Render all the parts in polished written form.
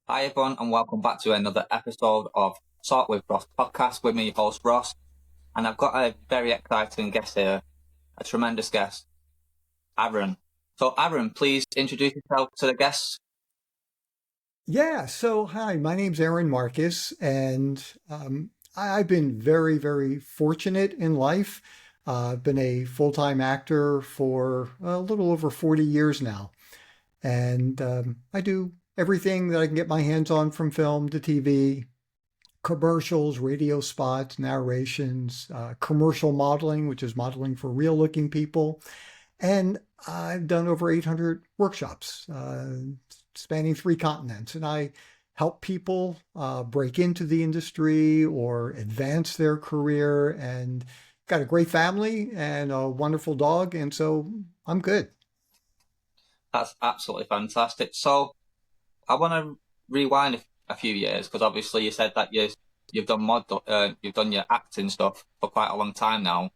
Hi everyone, and welcome back to another episode of Talk with Ross podcast with me, host Ross. And I've got a very exciting guest here, a tremendous guest, Aaron. So, Aaron, please introduce yourself to the guests. Yeah, so hi, my name's Aaron Marcus, and I've been very, very fortunate in life. I've been a full-time actor for a little over 40 years now, and I do everything that I can get my hands on from film to TV, commercials, radio spots, narrations, commercial modeling, which is modeling for real-looking people, and I've done over 800 workshops spanning three continents. And I help people break into the industry or advance their career. And got a great family and a wonderful dog. And so I'm good. That's absolutely fantastic. So, I want to rewind a few years because obviously you said that you've done you've done your acting stuff for quite a long time now.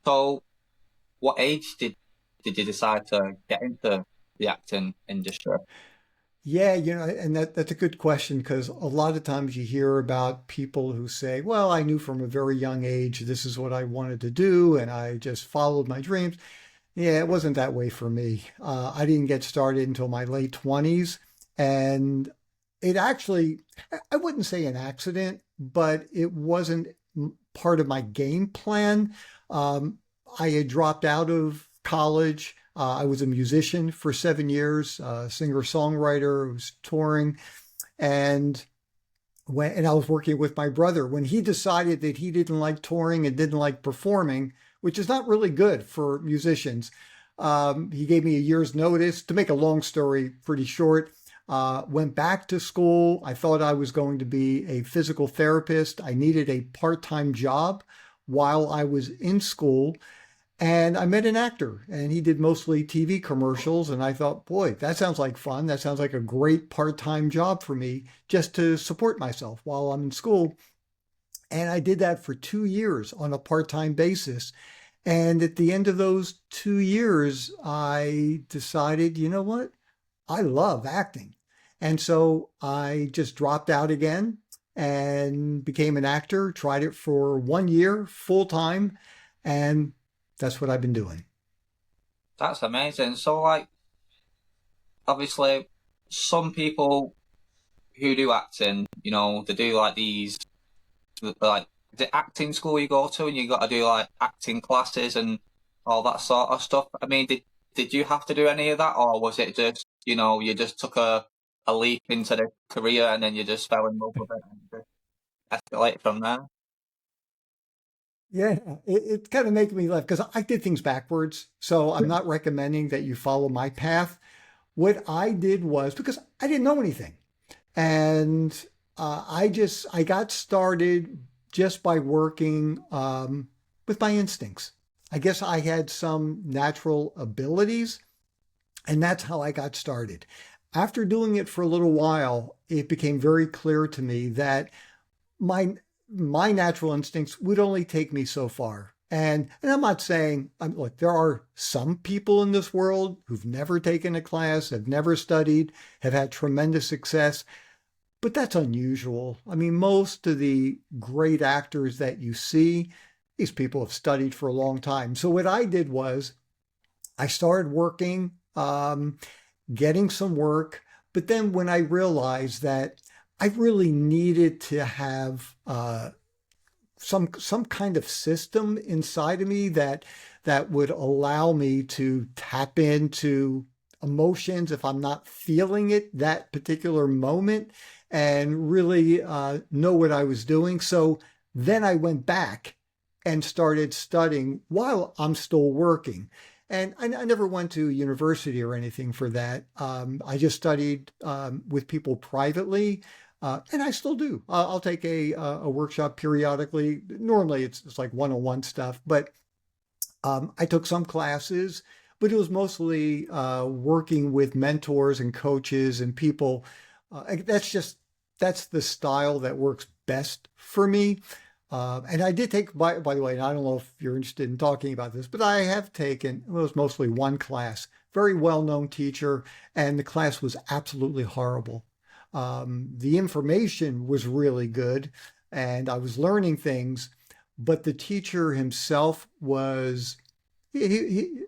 So, what age did you decide to get into the acting industry? Yeah, and that's a good question because a lot of times you hear about people who say, well, I knew from a very young age this is what I wanted to do and I just followed my dreams. Yeah, it wasn't that way for me. I didn't get started until my late 20s. And it actually, I wouldn't say an accident, but it wasn't part of my game plan. Um, I had dropped out of college. I was a musician for 7 years, singer-songwriter, was touring. And and I was working with my brother when he decided that he didn't like touring and didn't like performing, which is not really good for musicians. He gave me a year's notice. To make a long story pretty short, went back to school. I thought I was going to be a physical therapist. I needed a part-time job while I was in school. And I met an actor, and he did mostly TV commercials. And I thought, boy, that sounds like fun. That sounds like a great part time job for me just to support myself while I'm in school. And I did that for 2 years on a part time basis. And at the end of those 2 years, I decided, you know what? I love acting. And so I just dropped out again and became an actor, tried it for 1 year full time. And that's what I've been doing. That's amazing. So, like, obviously, some people who do acting, they do like these, like the acting school you go to, and you got to do like acting classes and all that sort of stuff. I mean, did you have to do any of that, or was it just, you just took a leap into the career and then you just fell in love with it and just escalated from there? Yeah, it kind of makes me laugh because I did things backwards. So I'm not recommending that you follow my path. What I did was because I didn't know anything. And I got started just by working with my instincts. I guess I had some natural abilities, and that's how I got started. After doing it for a little while, it became very clear to me that my my natural instincts would only take me so far. And I'm not saying look, there are some people in this world who've never taken a class, have never studied, have had tremendous success, but that's unusual. I mean, most of the great actors that you see, these people have studied for a long time. So what I did was I started working, getting some work, but then when I realized that I really needed to have some kind of system inside of me that would allow me to tap into emotions if I'm not feeling it that particular moment and really know what I was doing. So then I went back and started studying while I'm still working. And I never went to university or anything for that. I just studied with people privately, and I still do. I'll take a workshop periodically. Normally, it's like one-on-one stuff, but I took some classes, but it was mostly working with mentors and coaches and people. That's the style that works best for me. And I did take, by the way, and I don't know if you're interested in talking about this, but I have taken, well, it was mostly one class, very well known teacher, and the class was absolutely horrible. The information was really good and I was learning things, but the teacher himself was, he,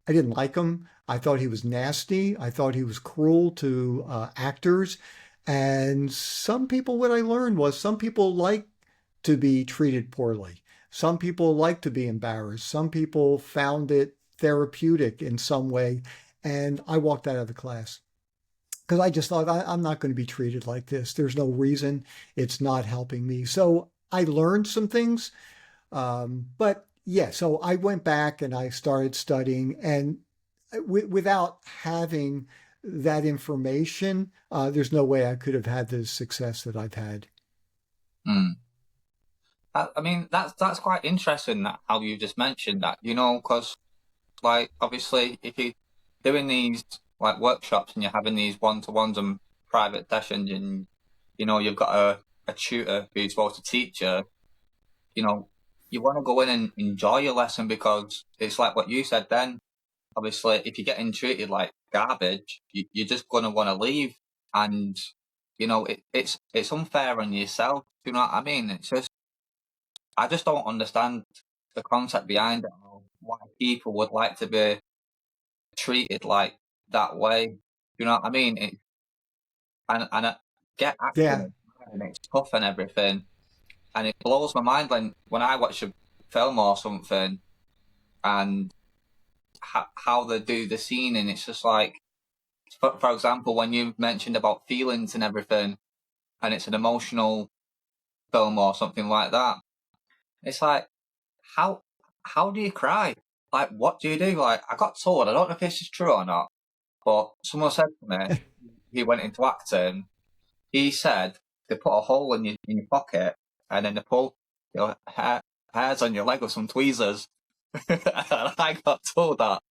I didn't like him. I thought he was nasty. I thought he was cruel to actors. And some people, what I learned was some people like to be treated poorly. Some people like to be embarrassed. Some people found it therapeutic in some way. And I walked out of the class because I just thought I'm not going to be treated like this. There's no reason. It's not helping me. So I learned some things, but yeah, so I went back and I started studying, and without having that information, there's no way I could have had the success that I've had. Mm. I mean, that's quite interesting that how you just mentioned that, because like obviously if you're doing these like workshops and you're having these one-to-ones and private sessions and you've got a tutor who's supposed to teach you, you know, you want to go in and enjoy your lesson because it's like what you said then. Obviously, if you're getting treated like garbage, you're just going to want to leave. And, it's unfair on yourself. You know what I mean? I just don't understand the concept behind it, or why people would like to be treated like that way. You know what I mean? And I get Yeah, acting and it's tough and everything. And it blows my mind when I watch a film or something and how they do the scene, and it's just like, for example, when you mentioned about feelings and everything, and it's an emotional film or something like that, it's like, how how do you cry? Like, what do you do? Like, I got told, I don't know if this is true or not, but someone said to me, he went into acting, he said they put a hole in your pocket and then they pull your hairs on your leg with some tweezers. And I got told that.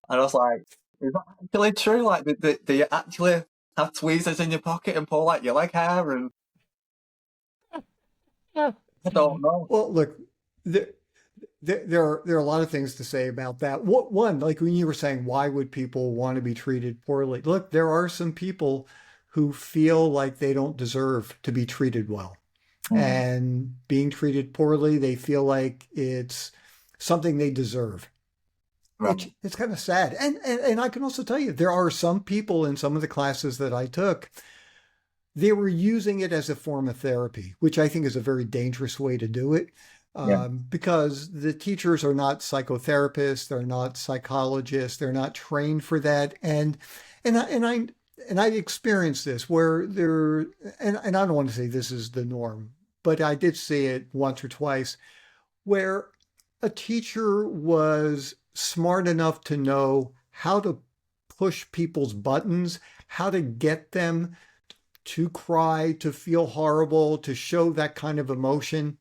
And I was like, is that actually true? Like, do you actually have tweezers in your pocket and pull like your leg hair? And I don't know. well, look, there, there are a lot of things to say about that. What one, like when you were saying, why would people want to be treated poorly? Look, there are some people who feel like they don't deserve to be treated well. Mm, And being treated poorly, they feel like it's something they deserve. right. It's kind of sad. And I can also tell you, there are some people in some of the classes that I took, they were using it as a form of therapy, which I think is a very dangerous way to do it. Yeah. Because the teachers are not psychotherapists, they're not psychologists, they're not trained for that, and I experienced this where there, and I don't want to say this is the norm, but I did see it once or twice where a teacher was smart enough to know how to push people's buttons, how to get them to cry, to feel horrible, to show that kind of emotion,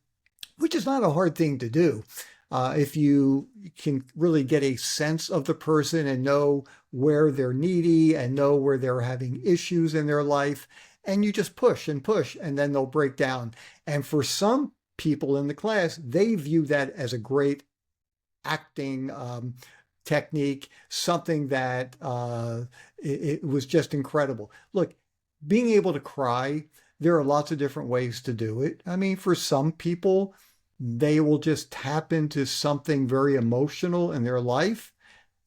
which is not a hard thing to do. If you can really get a sense of the person and know where they're needy and know where they're having issues in their life, and you just push and push, and then they'll break down. And for some people in the class, they view that as a great acting technique, something that it was just incredible. Look, being able to cry, there are lots of different ways to do it. I mean, for some people, they will just tap into something very emotional in their life,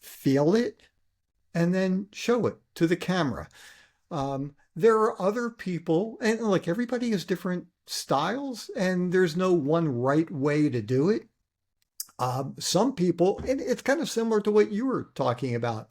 feel it, and then show it to the camera. There are other people, and like everybody has different styles, and there's no one right way to do it. Some people, and it's kind of similar to what you were talking about.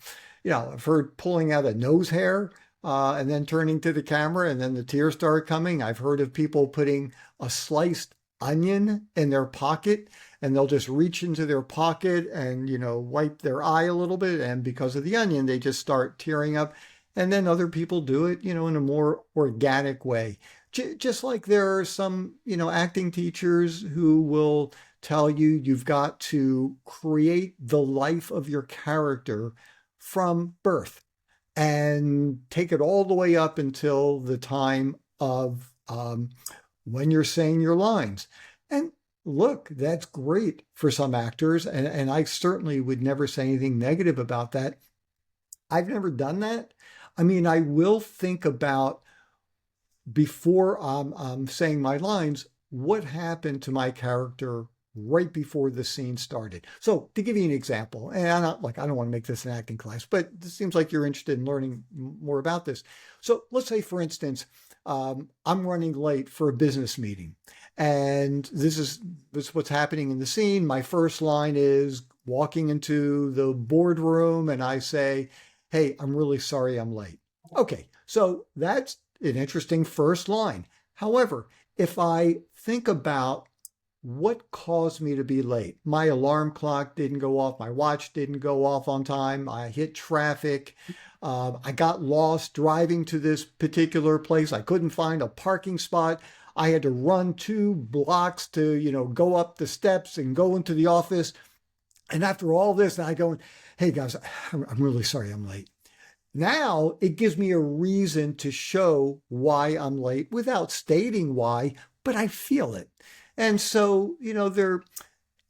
I've heard pulling out a nose hair and then turning to the camera and then the tears start coming. I've heard of people putting a sliced onion in their pocket and they'll just reach into their pocket and, wipe their eye a little bit. And because of the onion, they just start tearing up. And then other people do it, in a more organic way. Just like there are some, acting teachers who will tell you you've got to create the life of your character from birth and take it all the way up until the time of when you're saying your lines. And look, that's great for some actors. And I certainly would never say anything negative about that. I've never done that. I mean, I will think about before I'm saying my lines, what happened to my character right before the scene started. So to give you an example, and I don't want to make this an acting class, but it seems like you're interested in learning more about this. So let's say, for instance, I'm running late for a business meeting, and this is what's happening in the scene. My first line is walking into the boardroom, and I say, "Hey, I'm really sorry I'm late." Okay, so that's an interesting first line. However, if I think about what caused me to be late, my alarm clock didn't go off, my watch didn't go off on time, I hit traffic, I got lost driving to this particular place, I couldn't find a parking spot, I had to run 2 blocks to, go up the steps and go into the office. And after all this, I go, "Hey guys, I'm really sorry I'm late." Now it gives me a reason to show why I'm late without stating why, but I feel it. And so,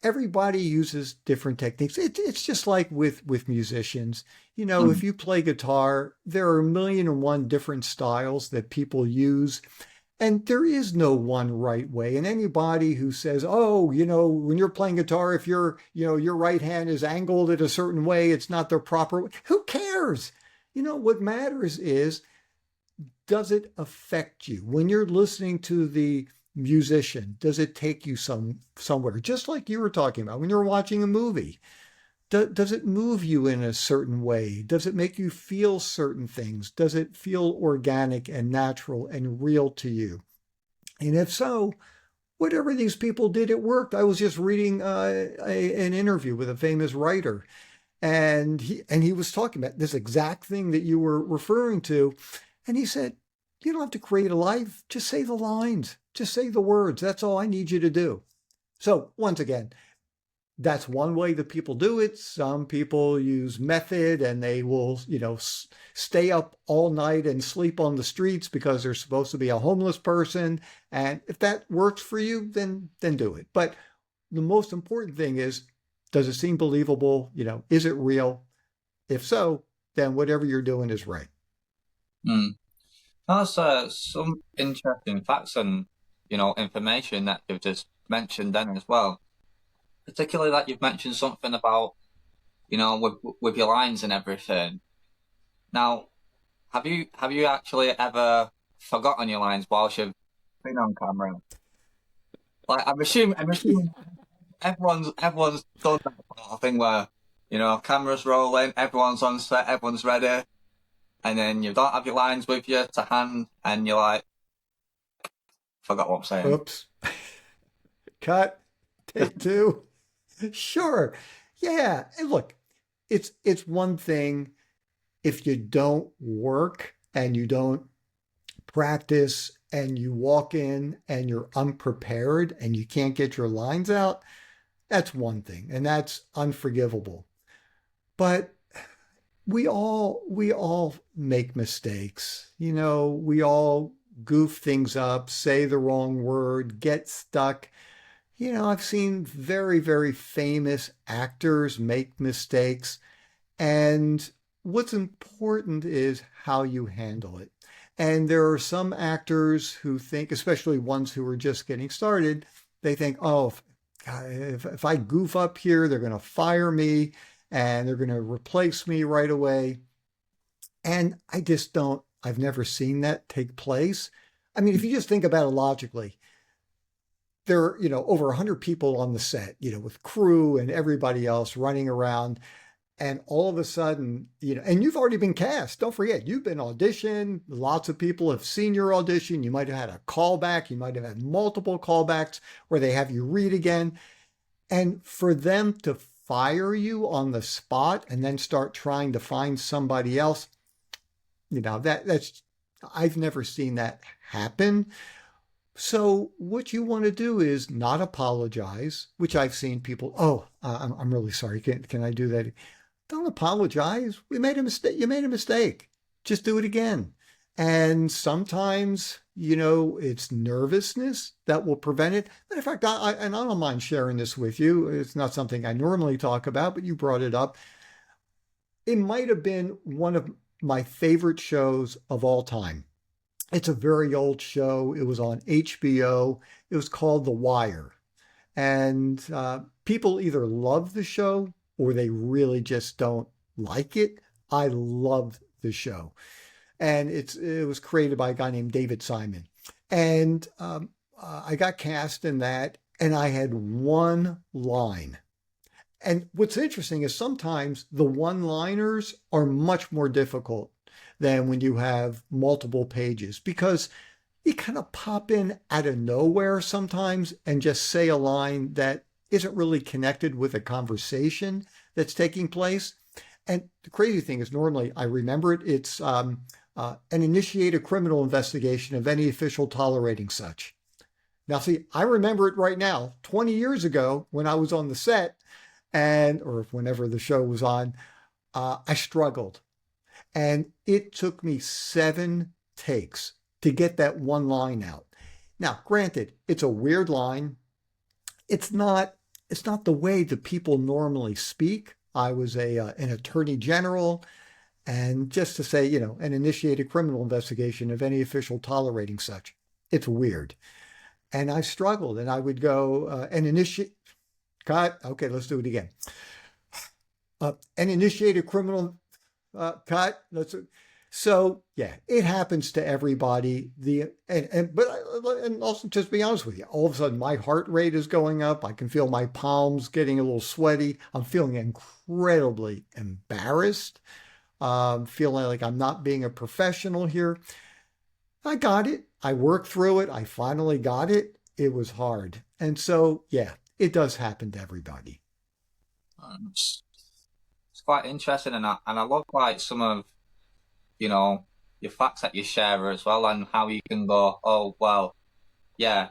everybody uses different techniques. It's just like with musicians. If Mm. you play guitar, there are a million and one different styles that people use. And there is no one right way. And anybody who says, "Oh, when you're playing guitar, if your right hand is angled in a certain way, it's not the proper way," who cares? What matters is, does it affect you when you're listening to the musician? Does it take you somewhere? Just like you were talking about when you're watching a movie. Does it move you in a certain way? Does it make you feel certain things? Does it feel organic and natural and real to you? And if so, whatever these people did, it worked. I was just reading an interview with a famous writer, and he was talking about this exact thing that you were referring to. And he said, "You don't have to create a life. Just say the lines. Just say the words. That's all I need you to do." So once again, that's one way that people do it. Some people use method, and they will, stay up all night and sleep on the streets because they're supposed to be a homeless person. And if that works for you, then do it. But the most important thing is, does it seem believable? Is it real? If so, then whatever you're doing is right. Mm. That's some interesting facts and information that you've just mentioned then as well. Particularly that you've mentioned something about with your lines and everything. Now, have you actually ever forgotten your lines whilst you've been on camera? Like I'm assuming everyone's done that sort of thing where cameras rolling, everyone's on set, everyone's ready, and then you don't have your lines with you to hand, and you're like, forgot what I'm saying. Oops. Cut. Take two. Sure. Yeah. And look, it's one thing if you don't work and you don't practice and you walk in and you're unprepared and you can't get your lines out. That's one thing, and that's unforgivable. But we all make mistakes. We all goof things up, say the wrong word, get stuck. I've seen very, very famous actors make mistakes, and what's important is how you handle it. And there are some actors who think, especially ones who are just getting started, they think, "Oh, if I goof up here, they're going to fire me and they're going to replace me right away." And I just don't, I've never seen that take place. I mean, if you just think about it logically, there are, over 100 people on the set, with crew and everybody else running around. And all of a sudden, and you've already been cast. Don't forget, you've been auditioned. Lots of people have seen your audition. You might have had a callback. You might have had multiple callbacks where they have you read again. And for them to fire you on the spot and then start trying to find somebody else, that's, I've never seen that happen. So what you want to do is not apologize, which I've seen people, "Oh, I'm really sorry. Can I do that?" Don't apologize. We made a mistake. You made a mistake. Just do it again. And sometimes, it's nervousness that will prevent it. Matter of fact, and I don't mind sharing this with you. It's not something I normally talk about, but you brought it up. It might have been one of my favorite shows of all time. It's a very old show. It was on HBO. It was called The Wire. And people either love the show or they really just don't like it. I love the show. And it was created by a guy named David Simon. And I got cast in that, and I had one line. And what's interesting is sometimes the one-liners are much more difficult than when you have multiple pages because you kind of pop in out of nowhere sometimes and just say a line that isn't really connected with a conversation that's taking place. And the crazy thing is, normally I remember it. It's and initiate a criminal investigation of any official tolerating such. Now, see, I remember it right now. 20 years ago, when I was on the set, and or whenever the show was on, I struggled, and it took me 7 takes to get that one line out. Now, granted, it's a weird line. It's not. It's not the way the people normally speak. I was an attorney general, and just to say, and initiate a criminal investigation of any official tolerating such. It's weird. And I struggled, and I would go and initiate. Cut. Okay, let's do it again. And initiate a criminal cut. So yeah, it happens to everybody. And also just be honest with you. All of a sudden, my heart rate is going up. I can feel my palms getting a little sweaty. I'm feeling incredibly embarrassed. Feeling like I'm not being a professional here. I got it. I worked through it. I finally got it. It was hard. And so, yeah, it does happen to everybody. It's quite interesting, and I love like some of you know your facts that you share as well, and how you can go, oh well, yeah,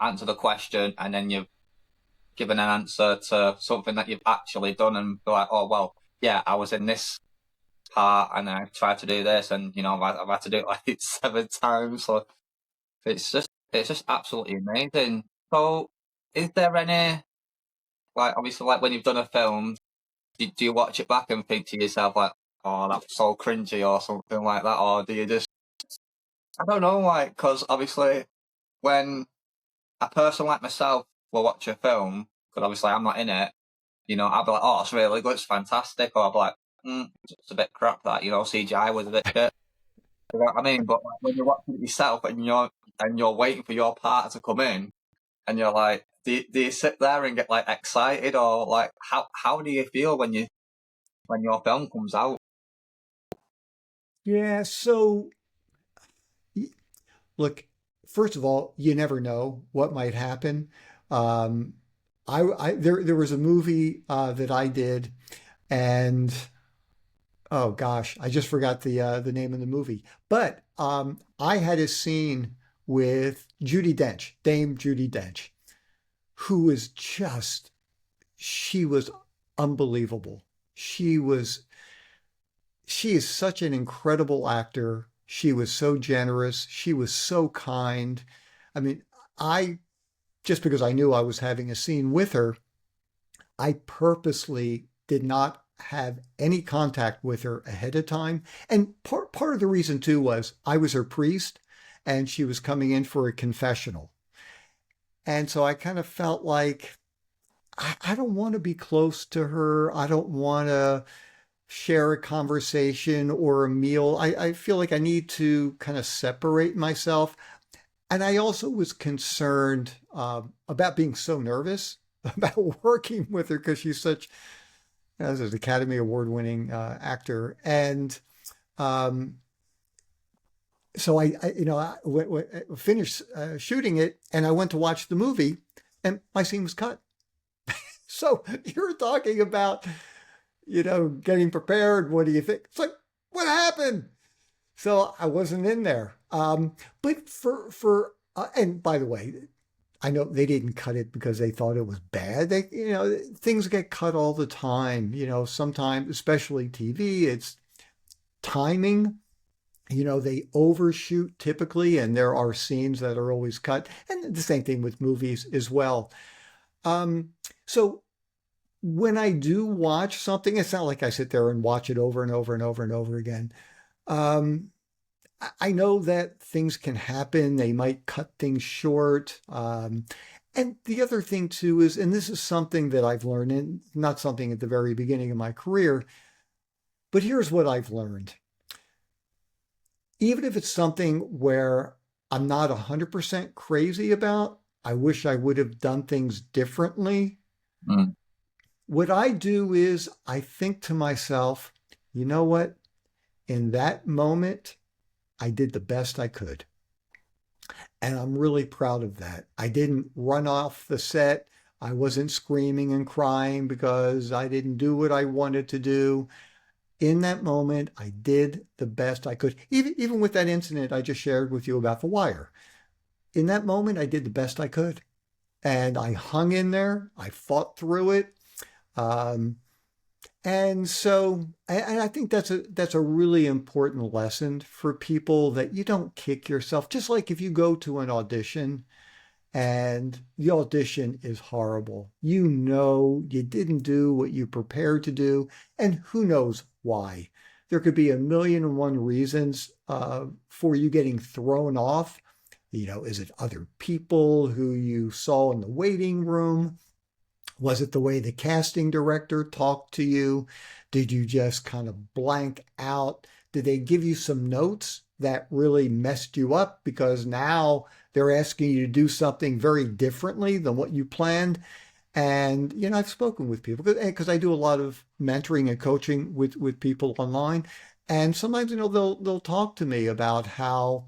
answer the question, and then you've given an answer to something that you've actually done, and be like, oh well, yeah, I was in this part, and I tried to do this, and I've had to do it like 7 times. So it's just absolutely amazing. So, is there any, like, obviously, like when you've done a film, do you watch it back and think to yourself like, oh, that's so cringy or something like that, or do you just, I don't know, like, because obviously when a person like myself will watch a film, because obviously I'm not in it, I'll be like, oh, it's really good, it's fantastic, or I'll be like, it's a bit crap that, CGI was a bit shit. You know what I mean? But like, when you're watching it yourself and you're waiting for your part to come in, and you're like, do you sit there and get like excited, or like how do you feel when your film comes out? Yeah, so look, first of all, you never know what might happen. Um, there was a movie that I did, and oh gosh, I just forgot the name of the movie. But I had a scene with Judi Dench, Dame Judi Dench, who is just she was unbelievable. She was she is such an incredible actor. She was so generous. She was so kind. I mean, I just because I knew I was having a scene with her, I purposely did not have any contact with her ahead of time. And part of the reason too was I was her priest and she was coming in for a confessional. And so I kind of felt like I don't want to be close to her. I don't want to share a conversation or a meal. I feel like I need to kind of separate myself. And I also was concerned about being so nervous about working with her because she's such as an Academy Award winning actor. And um, so I finished shooting it and I went to watch the movie and my scene was cut. So you're talking about, getting prepared. What do you think? It's like, what happened? So I wasn't in there. But and by the way, I know they didn't cut it because they thought it was bad. Things get cut all the time. Sometimes, especially TV, it's timing. They overshoot typically, and there are scenes that are always cut. And the same thing with movies as well. So when I do watch something, it's not like I sit there and watch it over and over and over and over again. Um, I know that things can happen. They might cut things short. And the other thing too is, and this is something that I've learned, and not something at the very beginning of my career, but here's what I've learned. Even if it's something where I'm not 100% crazy about, I wish I would have done things differently. Mm. What I do is I think to myself, you know what? In that moment, I did the best I could. And I'm really proud of that. I didn't run off the set. I wasn't screaming and crying because I didn't do what I wanted to do. In that moment, I did the best I could. Even with that incident I just shared with you about the wire. In that moment, I did the best I could. And I hung in there. I fought through it. Um, and so, and I think that's a really important lesson for people, that you don't kick yourself. Just like if you go to an audition and the audition is horrible, you know you didn't do what you prepared to do, and who knows why. There could be a million and one reasons for you getting thrown off. You know, is it other people who you saw in the waiting room? Was it the way the casting director talked to you? Did you just kind of blank out? Did they give you some notes that really messed you up because now they're asking you to do something very differently than what you planned? And, you know, I've spoken with people because I do a lot of mentoring and coaching with people online. And sometimes, you know, they'll talk to me about how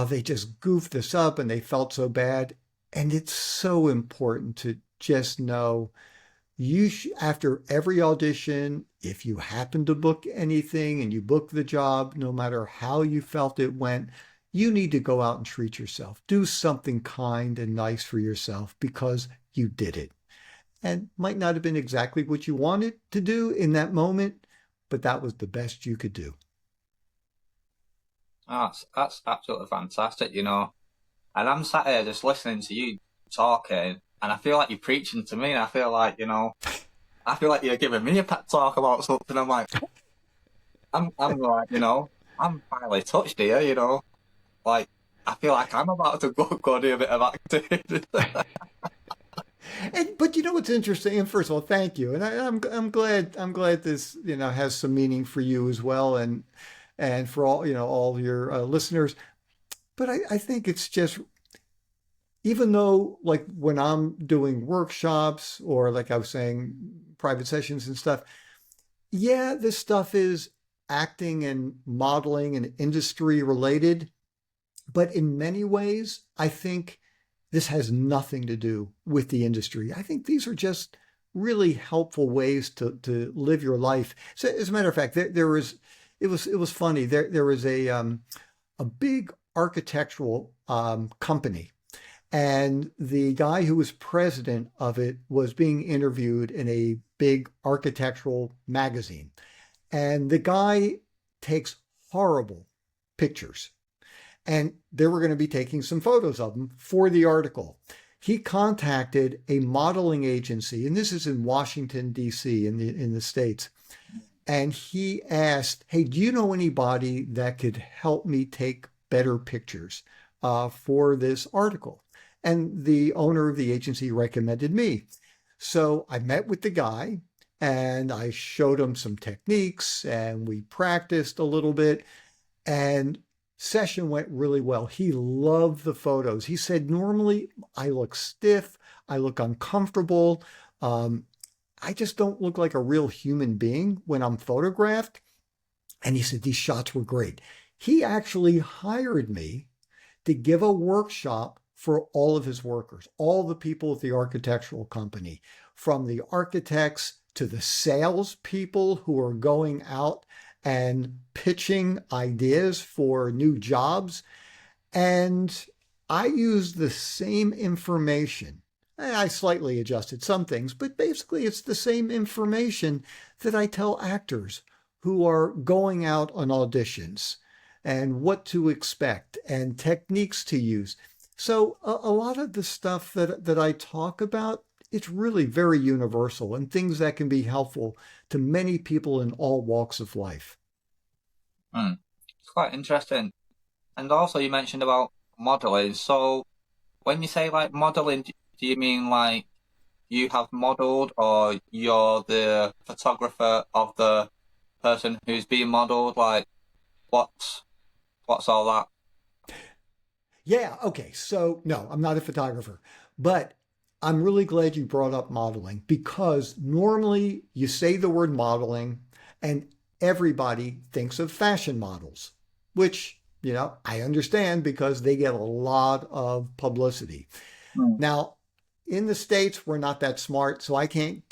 they just goofed this up and they felt so bad. And it's so important to just know after every audition, if you happen to book anything and you book the job, no matter how you felt it went, you need to go out and treat yourself. Do something kind and nice for yourself because you did it. And might not have been exactly what you wanted to do in that moment, but that was the best you could do. That's absolutely fantastic, you know. And I'm sat here just listening to you talking, and I feel like you're preaching to me, and I feel like, you know, I feel like you're giving me a pep talk about something. I'm like, I'm like, you know, I'm finally touched here, you know. Like, I feel like I'm about to go do a bit of acting. But you know what's interesting? And first of all, thank you. And I'm glad this, you know, has some meaning for you as well, and for all, you know, all your listeners. But I think it's just, even though, like, when I'm doing workshops or, like I was saying, private sessions and stuff, yeah, this stuff is acting and modeling and industry related. But in many ways, I think this has nothing to do with the industry. I think these are just really helpful ways to live your life. So, as a matter of fact, there was, it was funny. There was a big architectural company, and the guy who was president of it was being interviewed in a big architectural magazine. And the guy takes horrible pictures. And they were going to be taking some photos of him for the article. He contacted a modeling agency, and this is in Washington, D.C., in the States. And he asked, hey, do you know anybody that could help me take better pictures for this article? And the owner of the agency recommended me. So I met with the guy and I showed him some techniques and we practiced a little bit. And session went really well. He loved the photos. He said, normally I look stiff, I look uncomfortable. I just don't look like a real human being when I'm photographed. And he said, these shots were great. He actually hired me to give a workshop for all of his workers, all the people at the architectural company, from the architects to the salespeople who are going out and pitching ideas for new jobs. And I used the same information. I slightly adjusted some things, but basically it's the same information that I tell actors who are going out on auditions, and what to expect and techniques to use. So a lot of the stuff that I talk about, it's really very universal and things that can be helpful to many people in all walks of life. Hmm. quite interesting. And also, you mentioned about modeling. So, when you say like modeling, do you mean like you have modeled, or you're the photographer of the person who's being modeled? Like, what's what's all that? Yeah, okay. So, no, I'm not a photographer, but I'm really glad you brought up modeling because normally you say the word modeling and everybody thinks of fashion models, which, I understand because they get a lot of publicity. Hmm. Now, in the States, we're not that smart, so I can't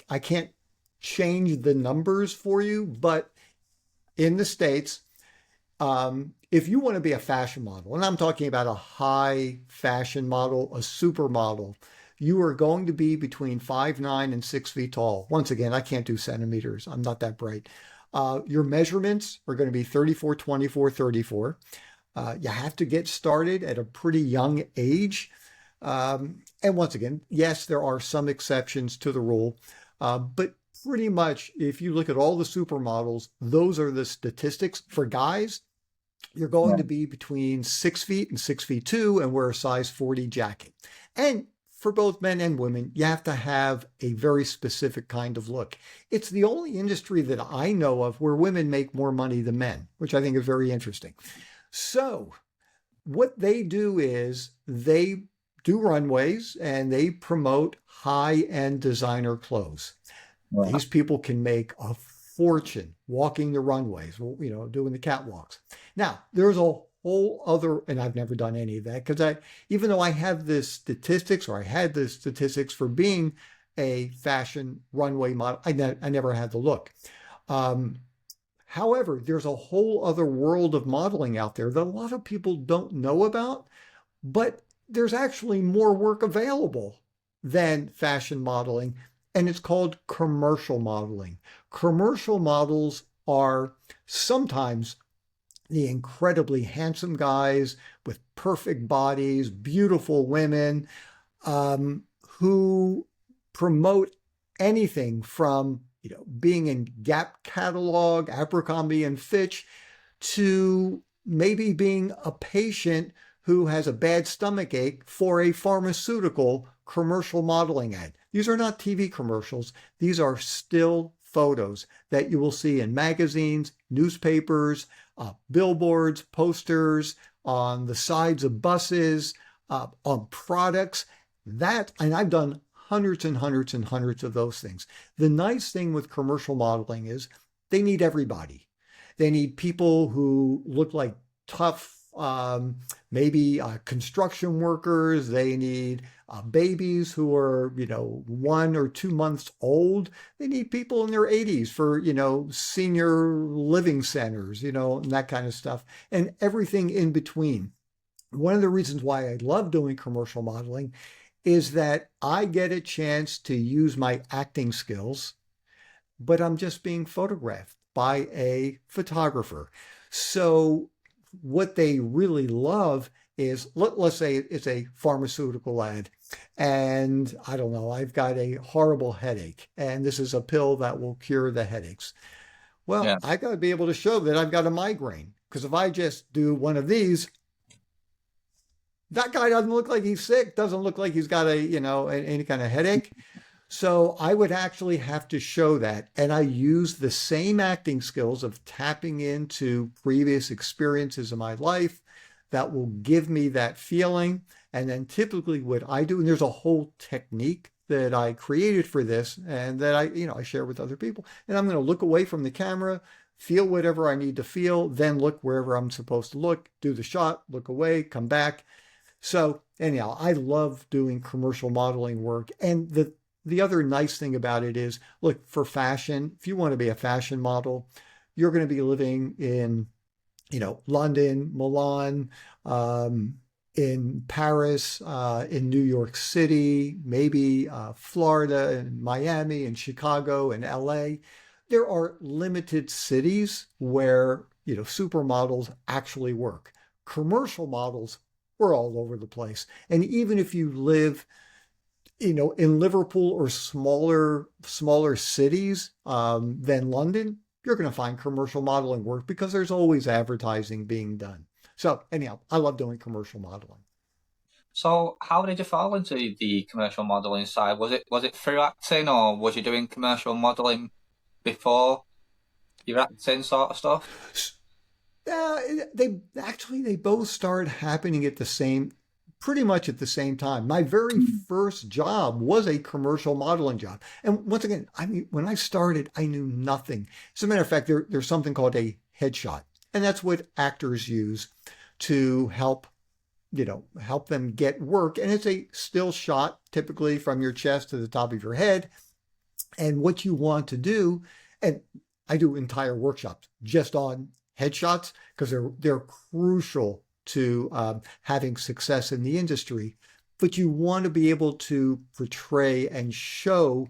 change the numbers for you, but in the States, if you want to be a fashion model, and I'm talking about a high fashion model, a supermodel, you are going to be between 5'9" and 6 feet tall. Once again, I can't do centimeters. I'm not that bright. Your measurements are going to be 34, 24, 34. You have to get started at a pretty young age. And once again, yes, there are some exceptions to the rule, but pretty much if you look at all the supermodels, those are the statistics. For guys, you're going Yeah. to be between 6 feet and 6 feet 2 and wear a size 40 jacket. And for both men and women, you have to have a very specific kind of look. It's the only industry that I know of where women make more money than men, which I think is very interesting. So, what they do is they do runways and they promote high-end designer clothes. Right. These people can make a fortune walking the runways, doing the catwalks. Now, there's a whole other, and I've never done any of that because even though I have the statistics, or I had the statistics for being a fashion runway model, I never had the look. Um, However, there's a whole other world of modeling out there that a lot of people don't know about, but there's actually more work available than fashion modeling, and it's called commercial modeling. Commercial models are sometimes the incredibly handsome guys with perfect bodies, beautiful women, who promote anything from being in Gap catalog, Abercrombie and Fitch, to maybe being a patient who has a bad stomach ache for a pharmaceutical commercial modeling ad. These are not TV commercials. These are still photos that you will see in magazines, newspapers, billboards, posters, on the sides of buses, on products. And I've done hundreds and hundreds and hundreds of those things. The nice thing with commercial modeling is they need everybody. They need people who look like tough, maybe construction workers. They need babies who are, 1 or 2 months old. They need people in their 80s for, senior living centers, and that kind of stuff, and everything in between. One of the reasons why I love doing commercial modeling is that I get a chance to use my acting skills, but I'm just being photographed by a photographer. So what they really love is, let's say it's a pharmaceutical ad, and I don't know, I've got a horrible headache, and this is a pill that will cure the headaches. Well, Yeah. I got to be able to show that I've got a migraine, because if I just do one of these, that guy doesn't look like he's sick, doesn't look like he's got any kind of headache. So I would actually have to show that. And I use the same acting skills of tapping into previous experiences in my life that will give me that feeling. And then typically what I do, and there's a whole technique that I created for this and that I share with other people. And I'm going to look away from the camera, feel whatever I need to feel, then look wherever I'm supposed to look, do the shot, look away, come back. So anyhow, I love doing commercial modeling work. And the other nice thing about it is, look, for fashion, if you want to be a fashion model, you're going to be living in, London, Milan, in Paris, in New York City, maybe Florida and Miami and Chicago and LA. There are limited cities where, supermodels actually work. Commercial models, we're all over the place. And even if you live, in Liverpool or smaller cities than London, you're going to find commercial modeling work because there's always advertising being done. So anyhow, I love doing commercial modeling. So, how did you fall into the commercial modeling side? Was it through acting, or was you doing commercial modeling before your acting sort of stuff? Uh, they both started happening at the same, pretty much at the same time. My very first job was a commercial modeling job, and once again, I mean, when I started, I knew nothing. As a matter of fact, there's something called a headshot, and that's what actors use to help them get work. And it's a still shot, typically from your chest to the top of your head. And what you want to do, and I do entire workshops just on headshots because they're crucial to having success in the industry. But you want to be able to portray and show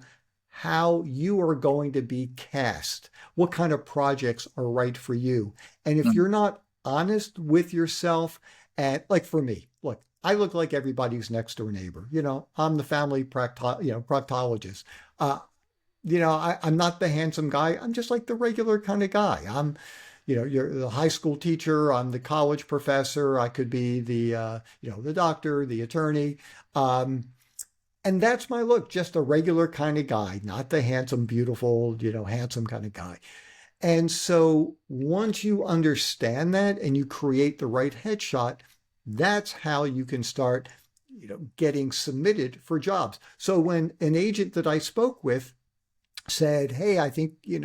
how you are going to be cast, what kind of projects are right for you. And if you're not honest with yourself, and like for me, look, I look like everybody's next door neighbor. I'm the family proctologist. Uh, I'm not the handsome guy. I'm just like the regular kind of guy. You're the high school teacher. I'm the college professor. I could be the doctor, the attorney. Um, and that's my look, just a regular kind of guy, not the handsome, beautiful, handsome kind of guy. And so once you understand that and you create the right headshot, that's how you can start, getting submitted for jobs. So when an agent that I spoke with said, "Hey, I think, you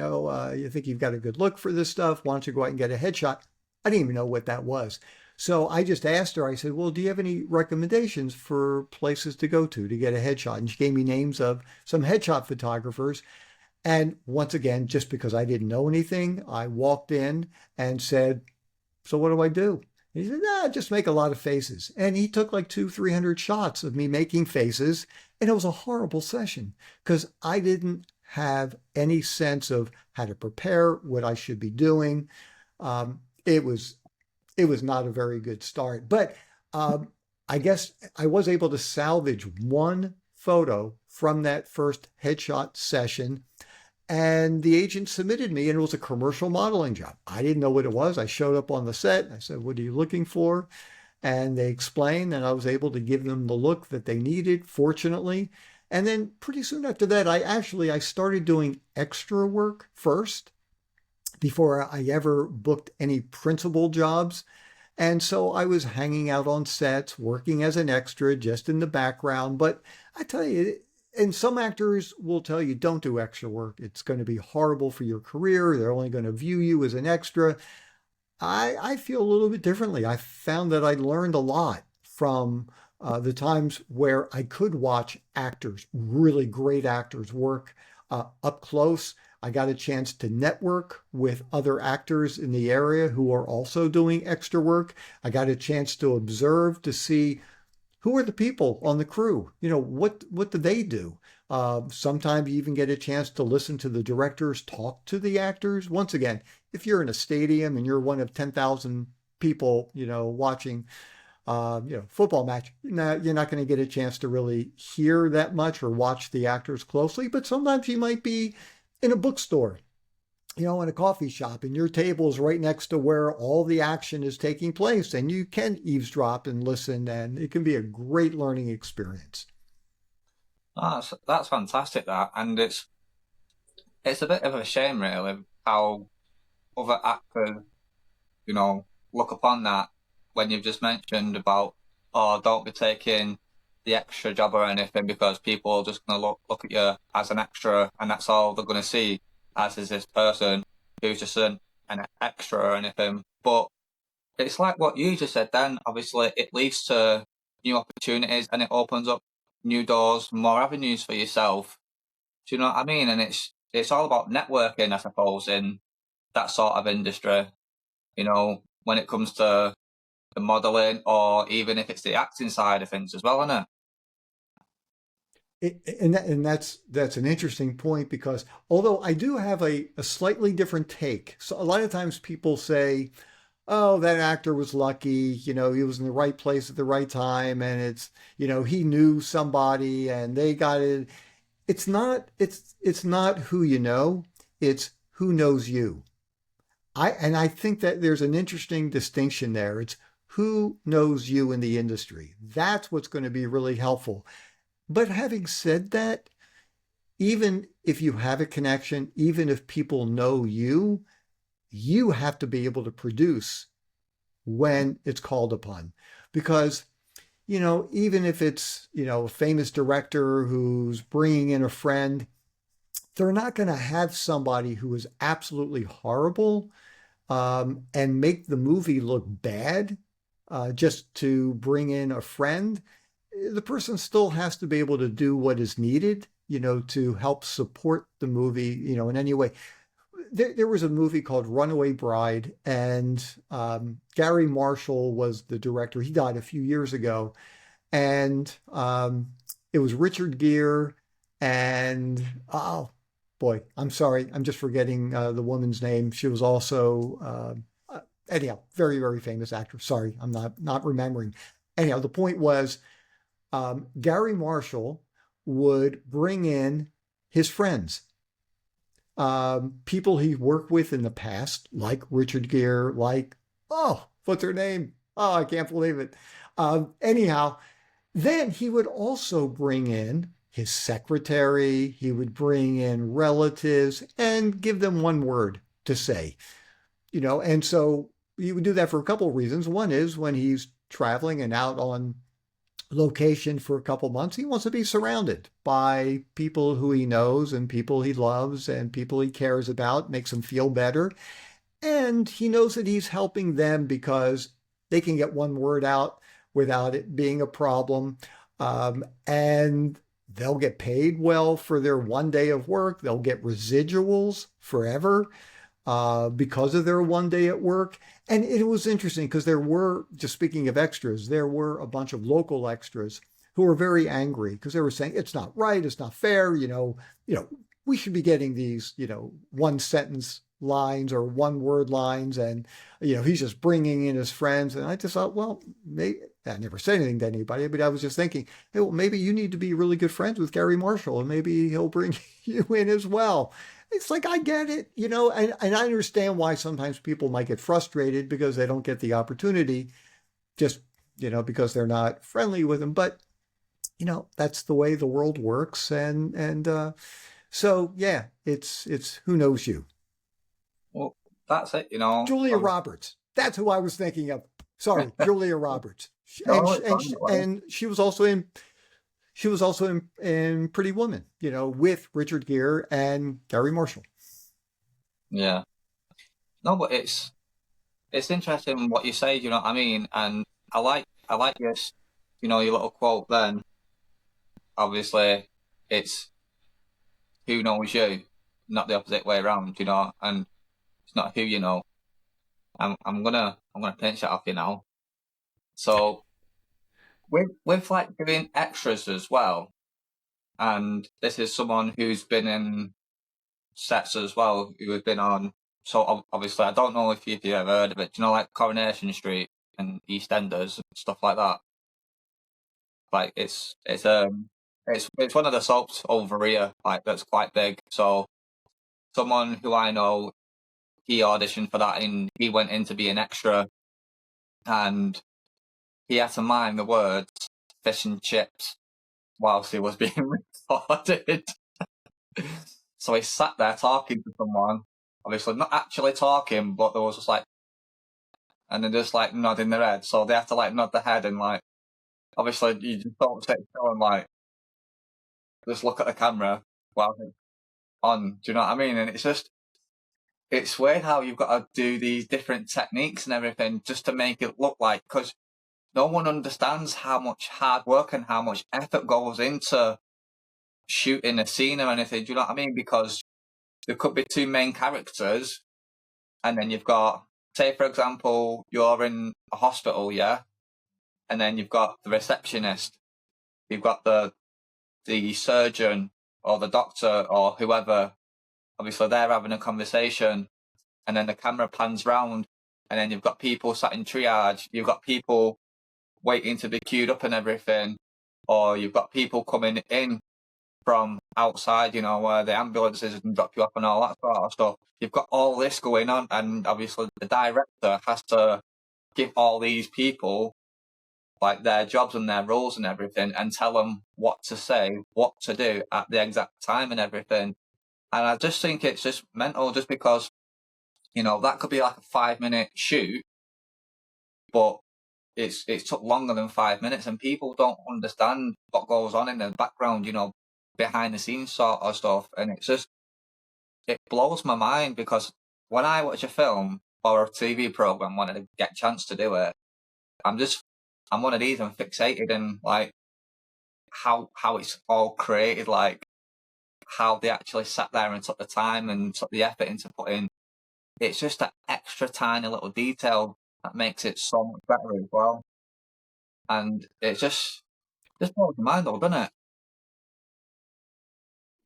think you've got a good look for this stuff. Why don't you go out and get a headshot?" I didn't even know what that was. So I just asked her, I said, "Well, do you have any recommendations for places to go to get a headshot?" And she gave me names of some headshot photographers. And once again, just because I didn't know anything, I walked in and said, "So what do I do?" He said, "Nah, just make a lot of faces." And he took like 300 shots of me making faces. And it was a horrible session because I didn't have any sense of how to prepare, what I should be doing. It was not a very good start. But I guess I was able to salvage one photo from that first headshot session. And the agent submitted me, and it was a commercial modeling job. I didn't know what it was. I showed up on the set. And I said, "What are you looking for?" And they explained, and I was able to give them the look that they needed, fortunately. And then pretty soon after that, I started doing extra work first before I ever booked any principal jobs. And so I was hanging out on sets, working as an extra, just in the background. But I tell you, and some actors will tell you, don't do extra work. It's going to be horrible for your career. They're only going to view you as an extra. I feel a little bit differently. I found that I learned a lot from the times where I could watch actors, really great actors, work up close. I got a chance to network with other actors in the area who are also doing extra work. I got a chance to observe to see who are the people on the crew. What do they do? Sometimes you even get a chance to listen to the directors talk to the actors. Once again, if you're in a stadium and you're one of 10,000 people, watching football match, you're not going to get a chance to really hear that much or watch the actors closely. But sometimes you might be in a bookstore, in a coffee shop, and your table is right next to where all the action is taking place, and you can eavesdrop and listen, and it can be a great learning experience. That's fantastic, that, and it's a bit of a shame, really, how other actors, look upon that when you've just mentioned about, oh, don't be taking the extra job or anything because people are just going to look at you as an extra, and that's all they're going to see as is this person who's just an extra or anything. But it's like what you just said then, obviously it leads to new opportunities and it opens up new doors, more avenues for yourself. Do you know what I mean? And it's all about networking, I suppose, in that sort of industry, when it comes to the modeling or even if it's the acting side of things as well, isn't it? And that's an interesting point because although I do have a slightly different take, so a lot of times people say, "Oh, that actor was lucky, he was in the right place at the right time, and he knew somebody and they got it." It's not who you know, it's who knows you. I think that there's an interesting distinction there. It's who knows you in the industry. That's what's going to be really helpful. But having said that, even if you have a connection, even if people know you, you have to be able to produce when it's called upon. Because, even if it's, a famous director who's bringing in a friend, they're not going to have somebody who is absolutely horrible and make the movie look bad just to bring in a friend. The person still has to be able to do what is needed, to help support the movie, in any way. There was a movie called Runaway Bride, and Gary Marshall was the director. He died a few years ago, and it was Richard Gere and oh boy, I'm sorry, I'm just forgetting the woman's name. She was also anyhow very very famous actress. Sorry, I'm not remembering. Anyhow, the point was Gary Marshall would bring in his friends, people he worked with in the past, like Richard Gere, like, oh, what's her name? Oh, I can't believe it. Anyhow, then he would also bring in his secretary, he would bring in relatives and give them one word to say, and so he would do that for a couple of reasons. One is when he's traveling and out on location for a couple months, he wants to be surrounded by people who he knows and people he loves and people he cares about, makes him feel better. And he knows that he's helping them because they can get one word out without it being a problem. And they'll get paid well for their one day of work. They'll get residuals forever because of their one day at work. And it was interesting because there were, just speaking of extras, there were a bunch of local extras who were very angry because they were saying it's not right, it's not fair, we should be getting these, one sentence lines or one word lines, and he's just bringing in his friends. And I just thought, well, maybe I never said anything to anybody, but I was just thinking, hey, well, maybe you need to be really good friends with Gary Marshall, and maybe he'll bring you in as well. It's like, I get it, and I understand why sometimes people might get frustrated because they don't get the opportunity just, because they're not friendly with them. But, that's the way the world works. And so, yeah, it's who knows you. Well, that's it, Julia Roberts. That's who I was thinking of. Sorry, Julia Roberts. No, And she was also in Pretty Woman, with Richard Gere and Gary Marshall. Yeah. No, but it's interesting what you say, you know what I mean? And I like this, your little quote then. Obviously, it's who knows you, not the opposite way around, and it's not who you know. I'm gonna pinch it off you now. So with like doing extras as well, and this is someone who's been in sets as well, who has been on. So obviously, I don't know if you've ever heard of it. Do you know, like Coronation Street and EastEnders and stuff like that? Like it's one of the soaps over here, like that's quite big. So someone who I know, he auditioned for that, and he went in to be an extra, and he had to mime the words "fish and chips" whilst he was being recorded. So he sat there talking to someone, obviously not actually talking, but there was just like, and then just like nodding their head. So they have to like nod their head and like, obviously you just don't sit still and like just look at the camera while it's on. Do you know what I mean? And it's weird how you've got to do these different techniques and everything just to make it look like, because no one understands how much hard work and how much effort goes into shooting a scene or anything. Do you know what I mean? Because there could be two main characters, and then you've got, say for example, you're in a hospital, yeah, and then you've got the receptionist, you've got the surgeon or the doctor or whoever. Obviously, they're having a conversation, and then the camera pans round, and then you've got people sat in triage, you've got people waiting to be queued up and everything, or you've got people coming in from outside, where the ambulances can drop you off and all that sort of stuff. You've got all this going on, and obviously the director has to give all these people like their jobs and their roles and everything, and tell them what to say, what to do at the exact time and everything. And I just think it's just mental, just because that could be like a 5 minute shoot, but it's took longer than 5 minutes, and people don't understand what goes on in the background, behind the scenes sort of stuff. And it blows my mind, because when I watch a film or a TV program, when I get a chance to do it, I'm one of these. I'm fixated in like how it's all created, like how they actually sat there and took the time and took the effort into putting. It's just that extra tiny little detail that makes it so much better as well. And it's just blows my mind, though, doesn't it?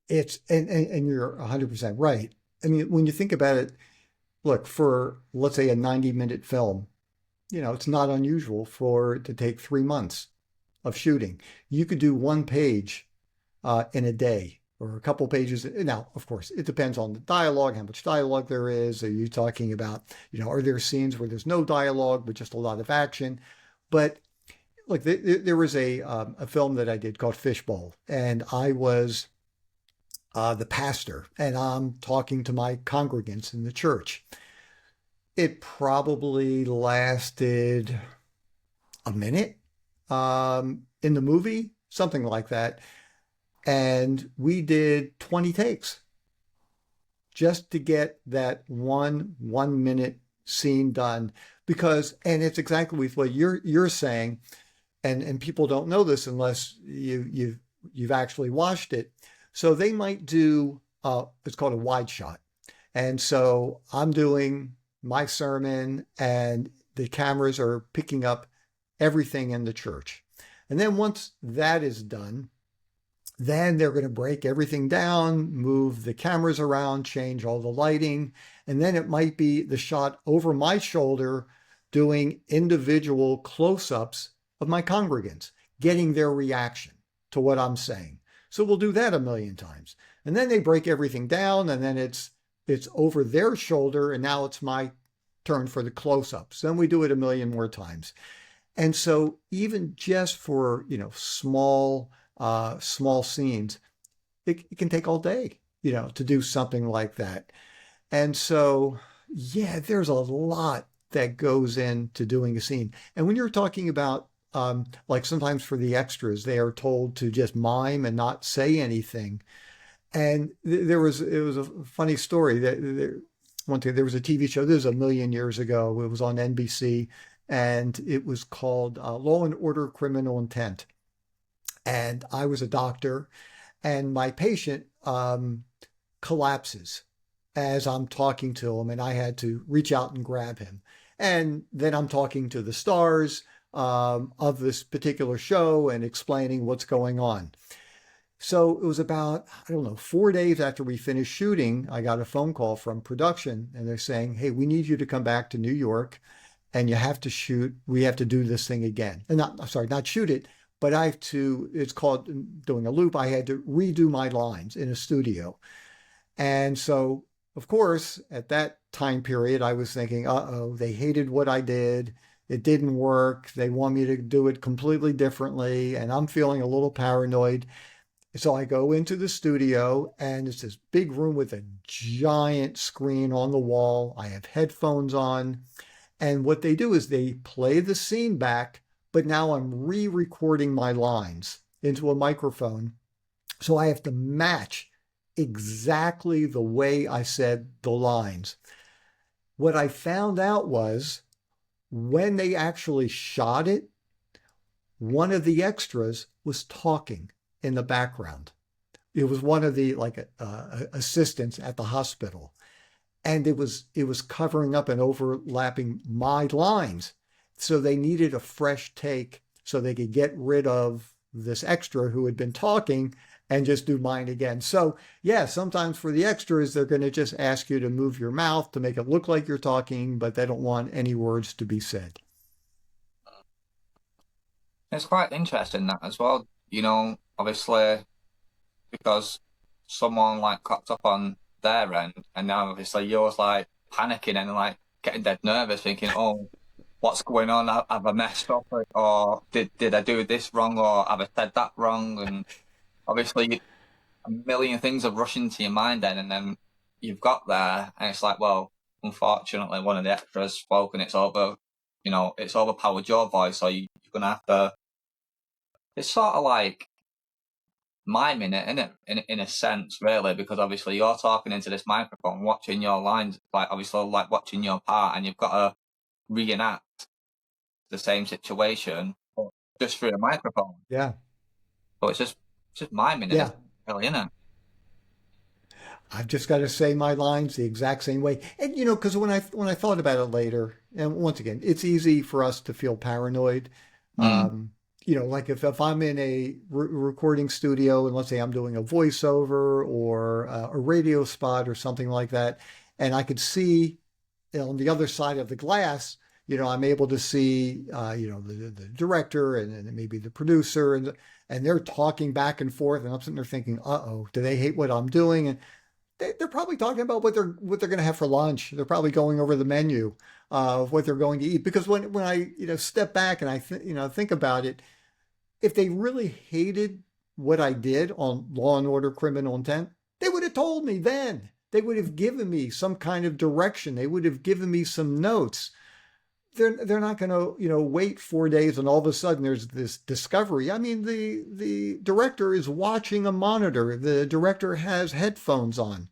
It's and you're 100% right. I mean, when you think about it, look, for let's say a 90-minute film, it's not unusual for it to take 3 months of shooting. You could do one page in a day or a couple pages. Now, of course, it depends on the dialogue, how much dialogue there is. Are you talking about, are there scenes where there's no dialogue but just a lot of action? But look, there was a film that I did called Fishbowl, and I was the pastor, and I'm talking to my congregants in the church. It probably lasted a minute in the movie, something like that. And we did 20 takes just to get that 1 minute scene done. Because, and it's exactly what you're saying, and people don't know this unless you've actually watched it. So they might do it's called a wide shot. And so I'm doing my sermon, and the cameras are picking up everything in the church. And then once that is done, then they're going to break everything down, move the cameras around, change all the lighting. And then it might be the shot over my shoulder doing individual close-ups of my congregants, getting their reaction to what I'm saying. So we'll do that a million times. And then they break everything down, and then it's over their shoulder, and now it's my turn for the close-ups. Then we do it a million more times. And so even just for, small scenes, it can take all day, to do something like that. And so, yeah, there's a lot that goes into doing a scene. And when you're talking about, like sometimes for the extras, they are told to just mime and not say anything. And it was a funny story that one thing, there was a TV show, this was a million years ago. It was on NBC, and it was called Law and Order Criminal Intent. And I was a doctor, and my patient collapses as I'm talking to him, and I had to reach out and grab him. And then I'm talking to the stars of this particular show and explaining what's going on. So it was about, I don't know, 4 days after we finished shooting, I got a phone call from production, and they're saying, hey, we need you to come back to New York, and you have to shoot, we have to do this thing again. And not shoot it, but I have to, it's called doing a loop. I had to redo my lines in a studio. And so, of course, at that time period, I was thinking, uh-oh, they hated what I did. It didn't work. They want me to do it completely differently. And I'm feeling a little paranoid. So I go into the studio, and it's this big room with a giant screen on the wall. I have headphones on. And what they do is they play the scene back, but now I'm re-recording my lines into a microphone. So I have to match exactly the way I said the lines. What I found out was when they actually shot it, one of the extras was talking in the background. It was one of the assistants at the hospital, and it was covering up and overlapping my lines. So they needed a fresh take so they could get rid of this extra who had been talking and just do mine again. So yeah, sometimes for the extras, they're going to just ask you to move your mouth to make it look like you're talking, but they don't want any words to be said. It's quite interesting that as well. Obviously, because someone like cocked up on their end, and now obviously you're like panicking and like getting dead nervous, thinking, "Oh, what's going on? Have I messed up, or did I do this wrong, or have I said that wrong?" And obviously, a million things are rushing to your mind then, and then you've got there, and it's like, well, unfortunately, one of the extras spoke, and it's over. It's overpowered your voice, so you're gonna have to. It's sort of like miming it, innit? In a sense, really, because obviously you're talking into this microphone, watching your lines, like obviously like watching your part, and you've got to reenact the same situation, but just through a microphone. Yeah. But it's just miming it, Yeah. isn't it? Really, innit? I've just got to say my lines the exact same way. And because when I thought about it later, and once again, it's easy for us to feel paranoid. Mm, Um, like if I'm in a recording studio and let's say I'm doing a voiceover or a radio spot or something like that, and I could see on the other side of the glass, I'm able to see, the director and maybe the producer and they're talking back and forth, and I'm sitting there thinking, uh-oh, do they hate what I'm doing? And they're probably talking about what they're going to have for lunch. They're probably going over the menu of what they're going to eat. Because when I step back and think about it, if they really hated what I did on Law and Order: Criminal Intent, they would have told me then. They would have given me some kind of direction. They would have given me some notes. They're not going to wait 4 days and all of a sudden there's this discovery. I mean, the director is watching a monitor. The director has headphones on.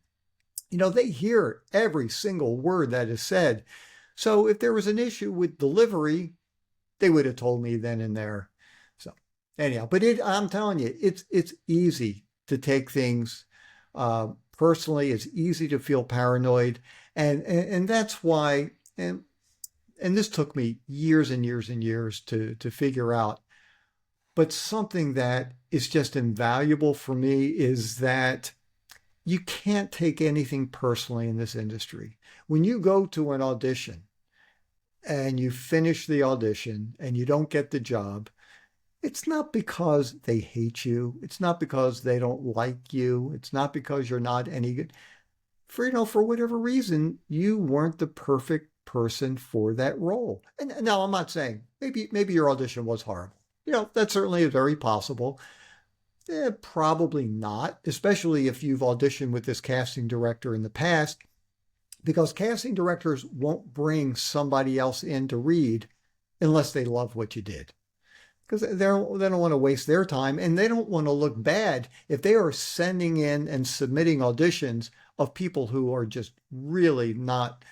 They hear every single word that is said. So if there was an issue with delivery, they would have told me then and there. So anyhow, but I'm telling you, it's easy to take things personally. It's easy to feel paranoid, and that's why. And this took me years and years and years to figure out. But something that is just invaluable for me is that you can't take anything personally in this industry. When you go to an audition and you finish the audition and you don't get the job, it's not because they hate you. It's not because they don't like you. It's not because you're not any good. For whatever reason, you weren't the perfect person for that role. And now I'm not saying maybe your audition was horrible. That certainly is very possible. Probably not, especially if you've auditioned with this casting director in the past, because casting directors won't bring somebody else in to read unless they love what you did. Because they don't want to waste their time and they don't want to look bad if they are sending in and submitting auditions of people who are just really not,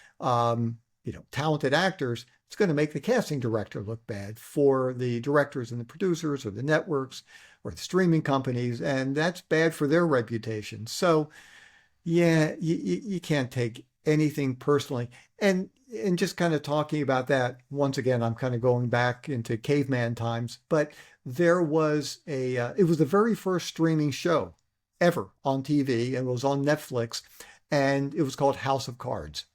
talented actors. It's going to make the casting director look bad for the directors and the producers or the networks or the streaming companies, and that's bad for their reputation. So, yeah, you can't take anything personally. And just kind of talking about that, once again, I'm kind of going back into caveman times, but there was it was the very first streaming show ever on TV, and it was on Netflix, and it was called House of Cards.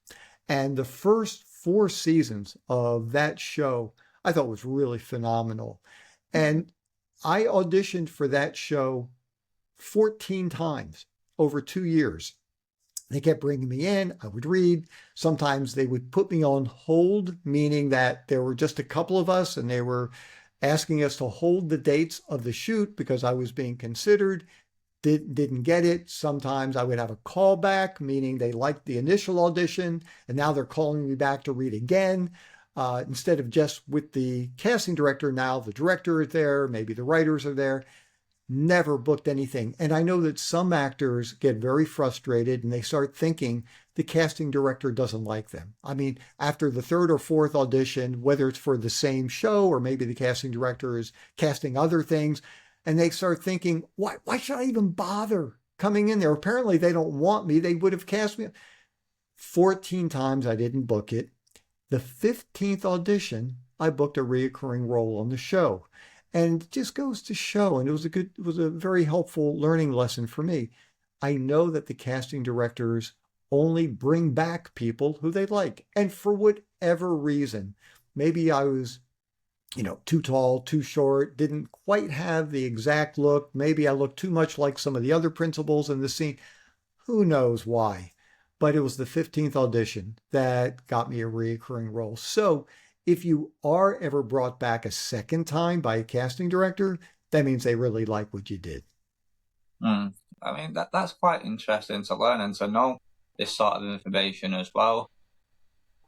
And the first 4 seasons of that show I thought was really phenomenal. And I auditioned for that show 14 times over 2 years. They kept bringing me in. I would read. Sometimes they would put me on hold, meaning that there were just a couple of us and they were asking us to hold the dates of the shoot because I was being considered. Didn't get it. Sometimes I would have a callback, meaning they liked the initial audition and now they're calling me back to read again. Instead of just with the casting director, now the director is there, maybe the writers are there. Never booked anything. And I know that some actors get very frustrated and they start thinking the casting director doesn't like them. I mean, after the third or fourth audition, whether it's for the same show or maybe the casting director is casting other things, and they start thinking, why should I even bother coming in there? Apparently they don't want me. They would have cast me. 14 times I didn't book it. The 15th audition, I booked a reoccurring role on the show. And it just goes to show, and it was a very helpful learning lesson for me. I know that the casting directors only bring back people who they like. And for whatever reason, maybe I was too tall, too short, didn't quite have the exact look. Maybe I looked too much like some of the other principals in the scene. Who knows why? But it was the 15th audition that got me a recurring role. So if you are ever brought back a second time by a casting director, that means they really like what you did. Mm. I mean, that's quite interesting to learn and to know this sort of information as well.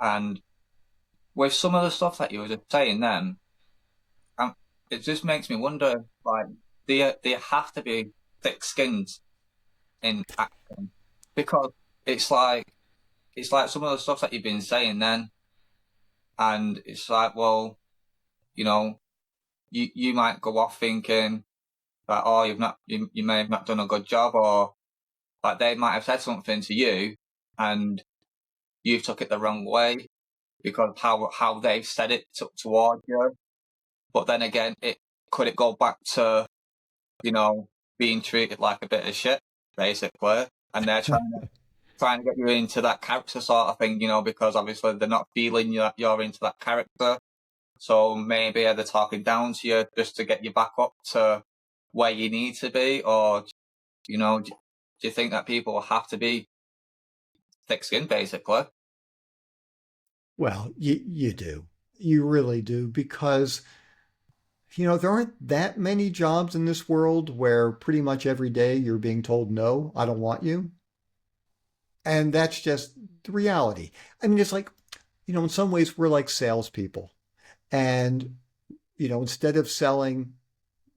And with some of the stuff that you were just saying then, um, it just makes me wonder, like, do you have to be thick-skinned in acting? Because it's like it's like some of the stuff that you've been saying then, and it's like, well, you know, you might go off thinking that, oh, you may have not done a good job, or like they might have said something to you and you've took it the wrong way because how they've said it towards you. But then again, it could it go back to, you know, being treated like a bit of shit, basically, and they're trying to get you into that character sort of thing, because obviously they're not feeling you're into that character. So maybe they're talking down to you just to get you back up to where you need to be, or do you think that people have to be thick-skinned, basically? Well, you do. You really do because there aren't that many jobs in this world where pretty much every day you're being told, no, I don't want you. And that's just the reality. I mean, it's like, in some ways, we're like salespeople. And, instead of selling,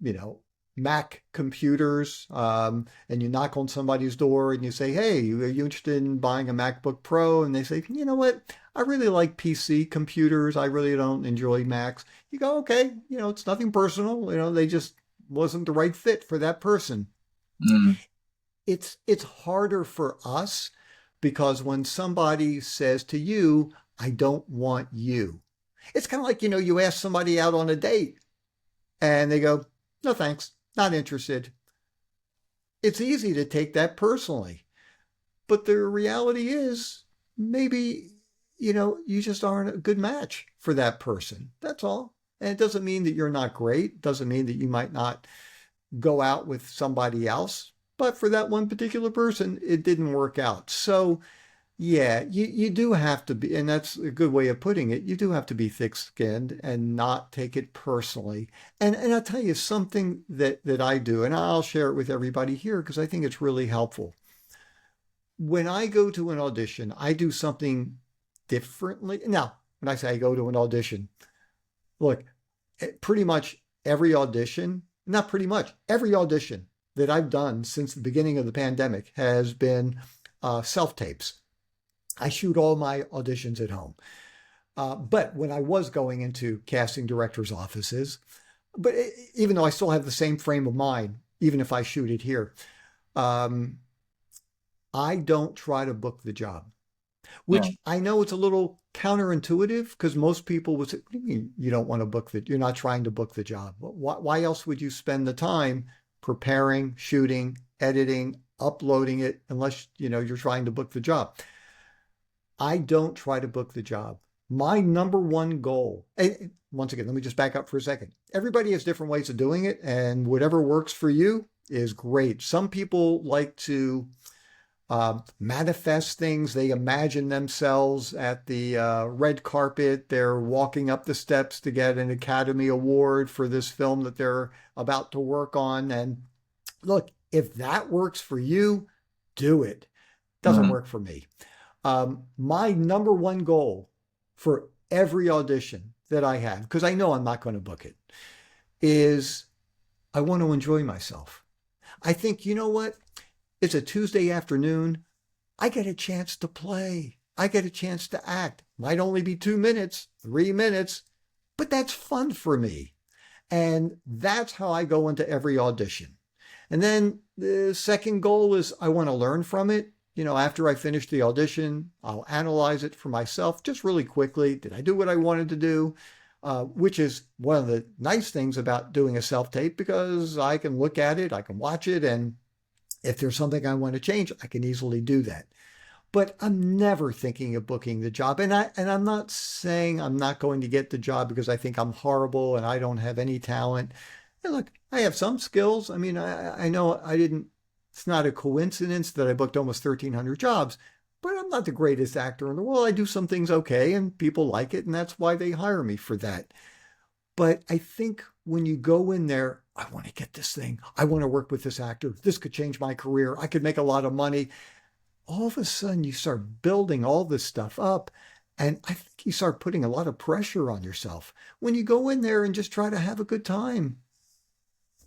you know, Mac computers, and you knock on somebody's door and you say, hey, are you interested in buying a MacBook Pro? And they say, you know what? I really like PC computers. I really don't enjoy Macs. You go, okay, it's nothing personal. They just wasn't the right fit for that person. Mm. It's harder for us because when somebody says to you, I don't want you, it's kind of like, you ask somebody out on a date and they go, no, thanks, not interested. It's easy to take that personally. But the reality is, maybe, you just aren't a good match for that person. That's all. And it doesn't mean that you're not great. It doesn't mean that you might not go out with somebody else. But for that one particular person, it didn't work out. So, yeah, you do have to be, and that's a good way of putting it, you do have to be thick-skinned and not take it personally. And I'll tell you something that I do, and I'll share it with everybody here because I think it's really helpful. When I go to an audition, I do something differently. Now, when I say I go to an audition, look, pretty much every audition, not pretty much, every audition that I've done since the beginning of the pandemic has been self-tapes. I shoot all my auditions at home. But when I was going into casting directors' offices, but even though I still have the same frame of mind, even if I shoot it here, um, I don't try to book the job, Yeah. which I know it's a little counterintuitive because most people would say, what do you mean you don't want to book you're not trying to book the job? Why else would you spend the time preparing, shooting, editing, uploading it unless, you're trying to book the job? I don't try to book the job. My number one goal, and once again, let me just back up for a second. Everybody has different ways of doing it, and whatever works for you is great. Some people like to manifest things. They imagine themselves at the red carpet. They're walking up the steps to get an Academy Award for this film that they're about to work on. And look, if that works for you, do it. Doesn't Mm. work for me. My number one goal for every audition that I have, because I know I'm not going to book it, is I want to enjoy myself. I think, you know what? It's a Tuesday afternoon. I get a chance to play. I get a chance to act. Might only be 2 minutes, 3 minutes, but that's fun for me. And that's how I go into every audition. And then the second goal is I want to learn from it. After I finish the audition, I'll analyze it for myself just really quickly. Did I do what I wanted to do? Which is one of the nice things about doing a self-tape because I can look at it, I can watch it, and if there's something I want to change, I can easily do that. but I'm never thinking of booking the job. And I'm not saying I'm not going to get the job because I think I'm horrible and I don't have any talent. And look, I have some skills. I mean, I know I didn't. It's not a coincidence that I booked almost 1,300 jobs, but I'm not the greatest actor in the world. I do some things okay, and people like it, and that's why they hire me for that. But I think when you go in there, I want to get this thing. I want to work with this actor. This could change my career. I could make a lot of money. All of a sudden, you start building all this stuff up. And I think you start putting a lot of pressure on yourself. When you go in there and just try to have a good time,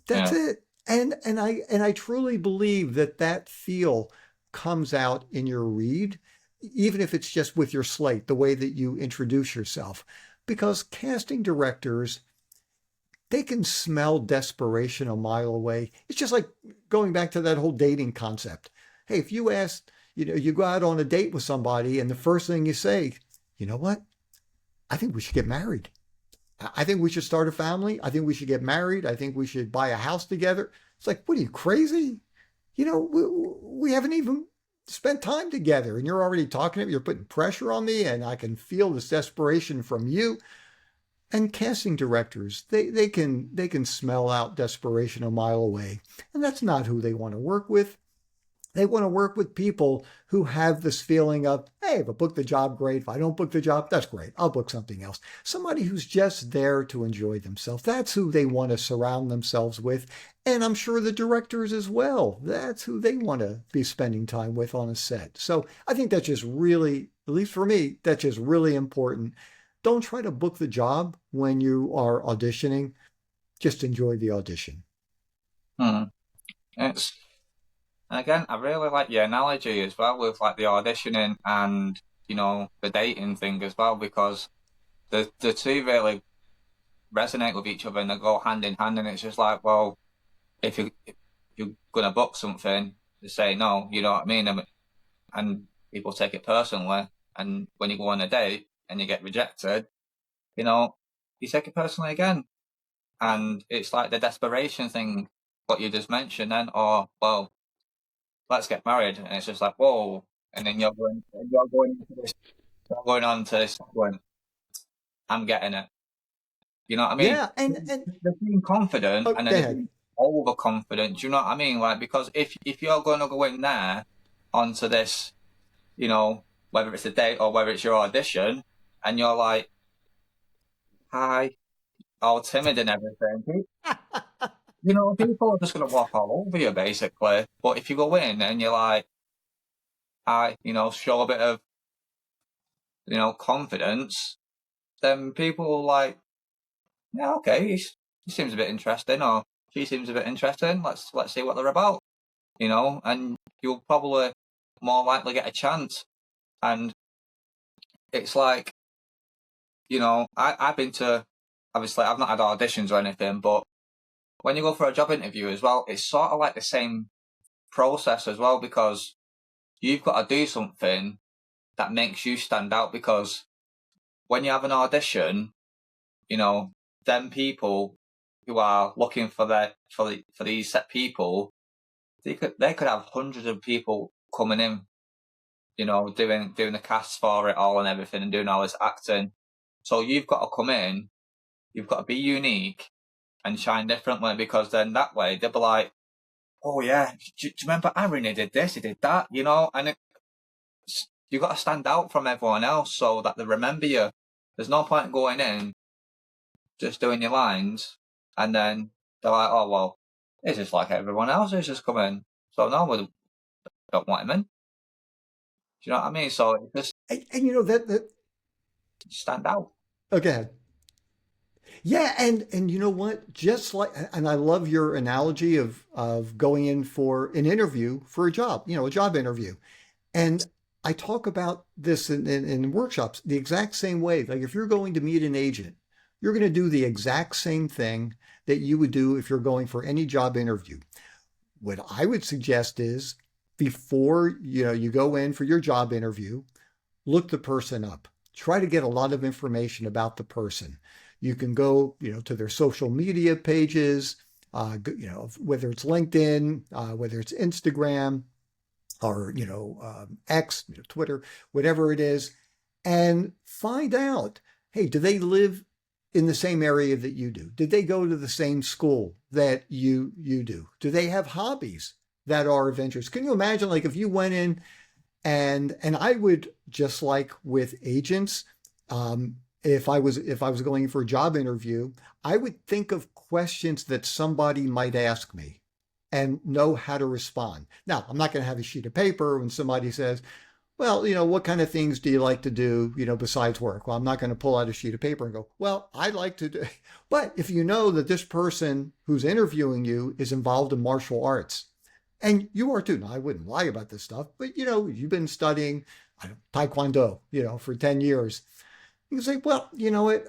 that's Yeah, it. And I truly believe that that feel comes out in your read, even if it's just with your slate, the way that you introduce yourself. Because casting directors, they can smell desperation a mile away. It's just like going back to that whole dating concept. Hey, if you ask, you go out on a date with somebody and the first thing you say, you know what? I think we should get married. I think we should start a family. I think we should get married. I think we should buy a house together. It's like, what are you, crazy? We haven't even spent time together and you're already talking to me. You're putting pressure on me and I can feel this desperation from you. And casting directors, they can smell out desperation a mile away. And that's not who they want to work with. They want to work with people who have this feeling of, hey, if I book the job, great. If I don't book the job, that's great. I'll book something else. Somebody who's just there to enjoy themselves. That's who they want to surround themselves with. And I'm sure the directors as well. That's who they want to be spending time with on a set. So I think that's just really, at least for me, that's just really important. Don't try to book the job when you are auditioning. Just enjoy the audition. hmm. It's and again, I really like your analogy as well with like the auditioning and the dating thing as well because the two really resonate with each other and they go hand in hand. And it's just like, well, if you're gonna book something, they say no, you know what I mean, and people take it personally. And when you go on a date and you get rejected, you know, you take it personally again. And it's like the desperation thing, what you just mentioned, then, or well, let's get married, and it's just like whoa, and then you're going on to this going, I'm getting it. You know what I mean? Yeah, and They're being confident, oh, and go then they're ahead. being overconfident. Do you know what I mean? Like because if you're going to go in there onto this, you know, whether it's a date or whether it's your audition, and you're like, hi, all timid and everything, people are just going to walk all over you basically. But if you go in and you're like, I, show a bit of, confidence, then people will like, yeah, okay, he seems a bit interesting, or she seems a bit interesting. Let's see what they're about, and you'll probably more likely get a chance. And it's like, I've been to, obviously, I've not had auditions or anything, but when you go for a job interview as well, it's sort of like the same process as well because you've got to do something that makes you stand out because when you have an audition, them people who are looking for these set people, they could have hundreds of people coming in, doing the cast for it all and everything and doing all this acting. So you've got to come in, you've got to be unique and shine differently because then that way they'll be like, oh yeah, do you remember Aaron? He did this, he did that, and you've got to stand out from everyone else so that they remember you. There's no point in going in just doing your lines and then they're like, oh well, it's just like everyone else who's just coming. So no, we don't want him in. Do you know what I mean? So it just And you know that stand out. okay. Yeah, and you know what? Just like, and I love your analogy of going in for an interview for a job, a job interview. And I talk about this in workshops the exact same way. Like if you're going to meet an agent, you're going to do the exact same thing that you would do if you're going for any job interview. What I would suggest is before you go in for your job interview, look the person up. Try to get a lot of information about the person. You can go, to their social media pages, whether it's LinkedIn, whether it's Instagram, or, X, Twitter, whatever it is, and find out, hey, do they live in the same area that you do? Did they go to the same school that you do? Do they have hobbies that are of interest? Can you imagine, like, if you went in and I would, just like with agents, if I was going for a job interview, I would think of questions that somebody might ask me and know how to respond. Now, I'm not going to have a sheet of paper when somebody says, well, what kind of things do you like to do, besides work? Well, I'm not going to pull out a sheet of paper and go, well, I like to do. But if you know that this person who's interviewing you is involved in martial arts, and you are too. Now, I wouldn't lie about this stuff, but you've been studying Taekwondo, for 10 years. You can say, well, you know what,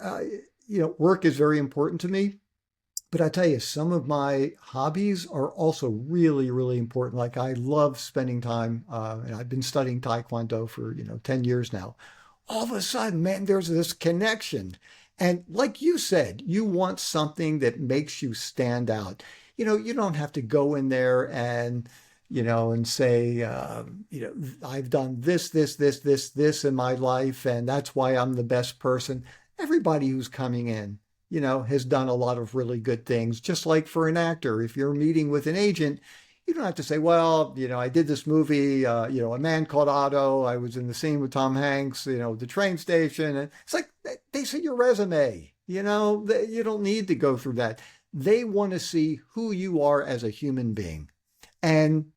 work is very important to me. But I tell you, some of my hobbies are also really, really important. Like I love spending time, and I've been studying Taekwondo for, 10 years now. All of a sudden, man, there's this connection. And like you said, you want something that makes you stand out. You don't have to go in there and say, I've done this in my life, and that's why I'm the best person. Everybody who's coming in, has done a lot of really good things. Just like for an actor, if you're meeting with an agent, you don't have to say, well, I did this movie, A Man Called Otto. I was in the scene with Tom Hanks, the train station. And it's like, they see your resume, you don't need to go through that. They want to see who you are as a human being. And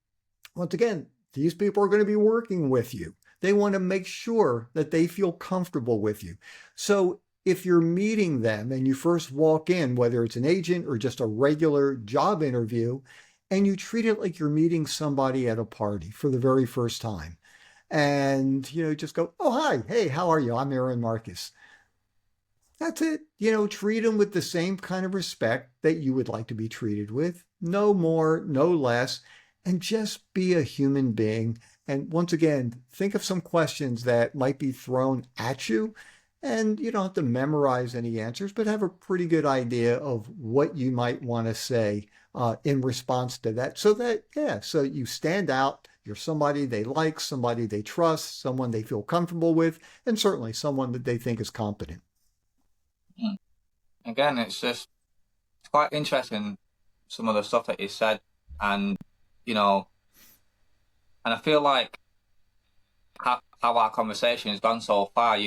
once again, these people are going to be working with you. They want to make sure that they feel comfortable with you. So if you're meeting them and you first walk in, whether it's an agent or just a regular job interview, and you treat it like you're meeting somebody at a party for the very first time, and just go, oh, hi, hey, how are you? I'm Aaron Marcus. That's it. Treat them with the same kind of respect that you would like to be treated with. No more, no less. And just be a human being. And once again, think of some questions that might be thrown at you. And you don't have to memorize any answers, but have a pretty good idea of what you might want to say in response to that. So you stand out. You're somebody they like, somebody they trust, someone they feel comfortable with, and certainly someone that they think is competent. Again, it's quite interesting, some of the stuff that you said, and and I feel like how our conversation has gone so far,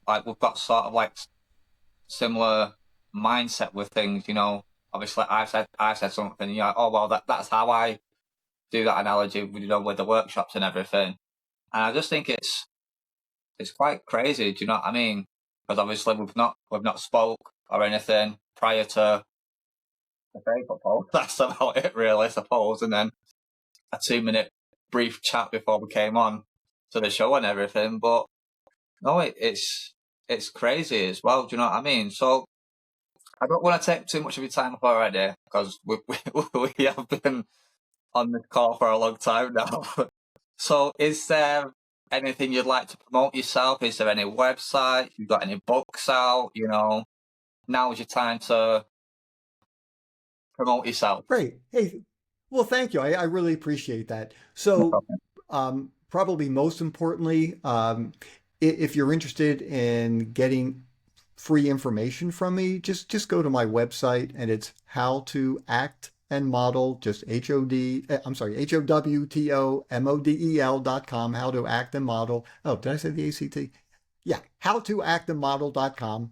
like we've got sort of like similar mindset with things, Obviously, I've said something, and you're like, oh well, that's how I do that analogy, with the workshops and everything, and I just think it's quite crazy. Do you know what I mean? Because obviously we've not spoke or anything prior to the Facebook post. That's about it, really, I suppose. And then a 2-minute brief chat before we came on to the show and everything. But no, it's crazy as well. Do you know what I mean? So I don't want to take too much of your time up already, because we have been on this call for a long time now. So is there anything you'd like to promote yourself? Is there any website? You've got any books out? Now is your time to promote yourself. Great. Hey, well, thank you. I really appreciate that. So, probably most importantly, if you're interested in getting free information from me, just go to my website, and it's How to Act and Model, just HOWTOMODEL.com, How to Act and Model. Oh, did I say the ACT? Yeah, howtoactandmodel.com.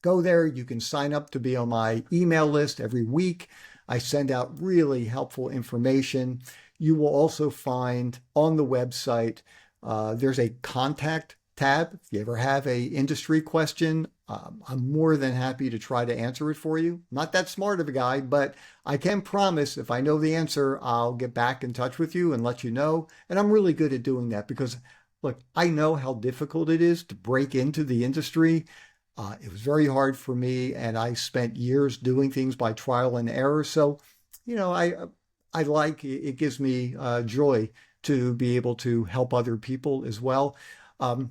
Go there. You can sign up to be on my email list every week. I send out really helpful information. You will also find on the website, there's a contact tab. If you ever have a industry question, I'm more than happy to try to answer it for you. Not that smart of a guy, but I can promise if I know the answer, I'll get back in touch with you and let you know. And I'm really good at doing that because, look, I know how difficult it is to break into the industry. It was very hard for me, and I spent years doing things by trial and error. So, I like it. Gives me joy to be able to help other people as well. And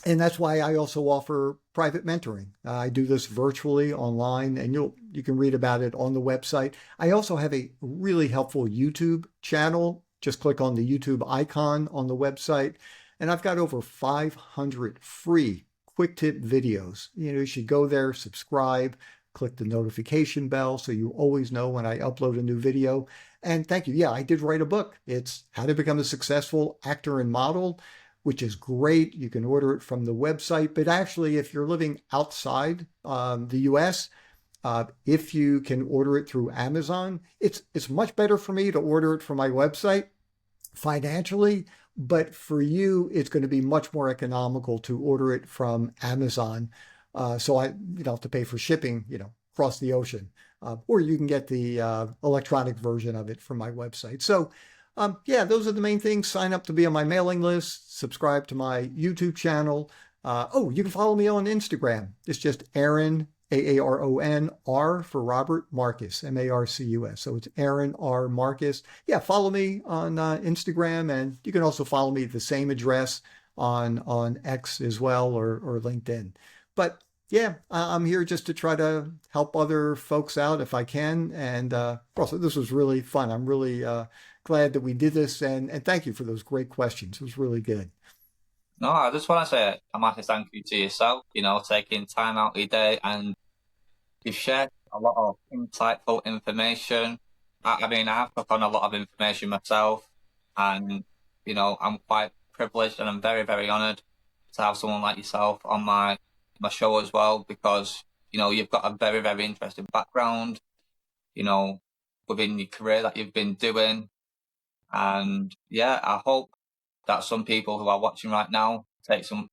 that's why I also offer private mentoring. I do this virtually online, and you can read about it on the website. I also have a really helpful YouTube channel just click on the YouTube icon on the website. And I've got over 500 free quick tip videos. You should go there, subscribe, click the notification bell so you always know when I upload a new video. And thank you. Yeah, I did write a book. It's How to Become a Successful Actor and Model, which is great. You can order it from the website. But actually, if you're living outside the US, if you can order it through Amazon, it's much better for me to order it from my website financially, but for you, it's going to be much more economical to order it from Amazon. So I you don't have to pay for shipping, across the ocean, or you can get the electronic version of it from my website. So yeah, those are the main things. Sign up to be on my mailing list, subscribe to my YouTube channel. Oh, you can follow me on Instagram. It's just Aaron, Aaron, R for Robert, Marcus, Marcus. So it's Aaron R. Marcus. Yeah, follow me on Instagram, and you can also follow me at the same address on X as well, or LinkedIn. But yeah, I'm here just to try to help other folks out if I can. And also, this was really fun. I'm really glad that we did this, and thank you for those great questions. It was really good. No, I just want to say a massive thank you to yourself, taking time out of your day, and you've shared a lot of insightful information. I mean, I've took on a lot of information myself, and, I'm quite privileged and I'm very, very honoured to have someone like yourself on my show as well, because, you've got a very, very interesting background, within your career that you've been doing. And yeah, I hope that some people who are watching right now take some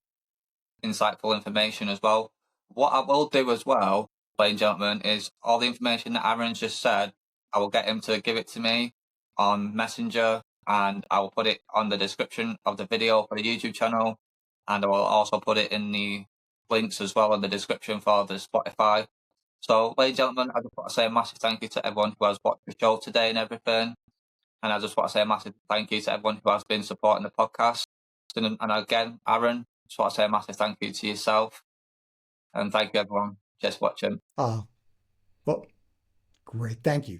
insightful information as well. What I will do as well, ladies and gentlemen, is all the information that Aaron's just said, I will get him to give it to me on Messenger, and I will put it on the description of the video for the YouTube channel, and I will also put it in the links as well in the description for the Spotify. So, ladies and gentlemen, I just want to say a massive thank you to everyone who has watched the show today and everything. And I just want to say a massive thank you to everyone who has been supporting the podcast. And again, Aaron, just want to say a massive thank you to yourself. And thank you, everyone, just watching. Well, great. Thank you.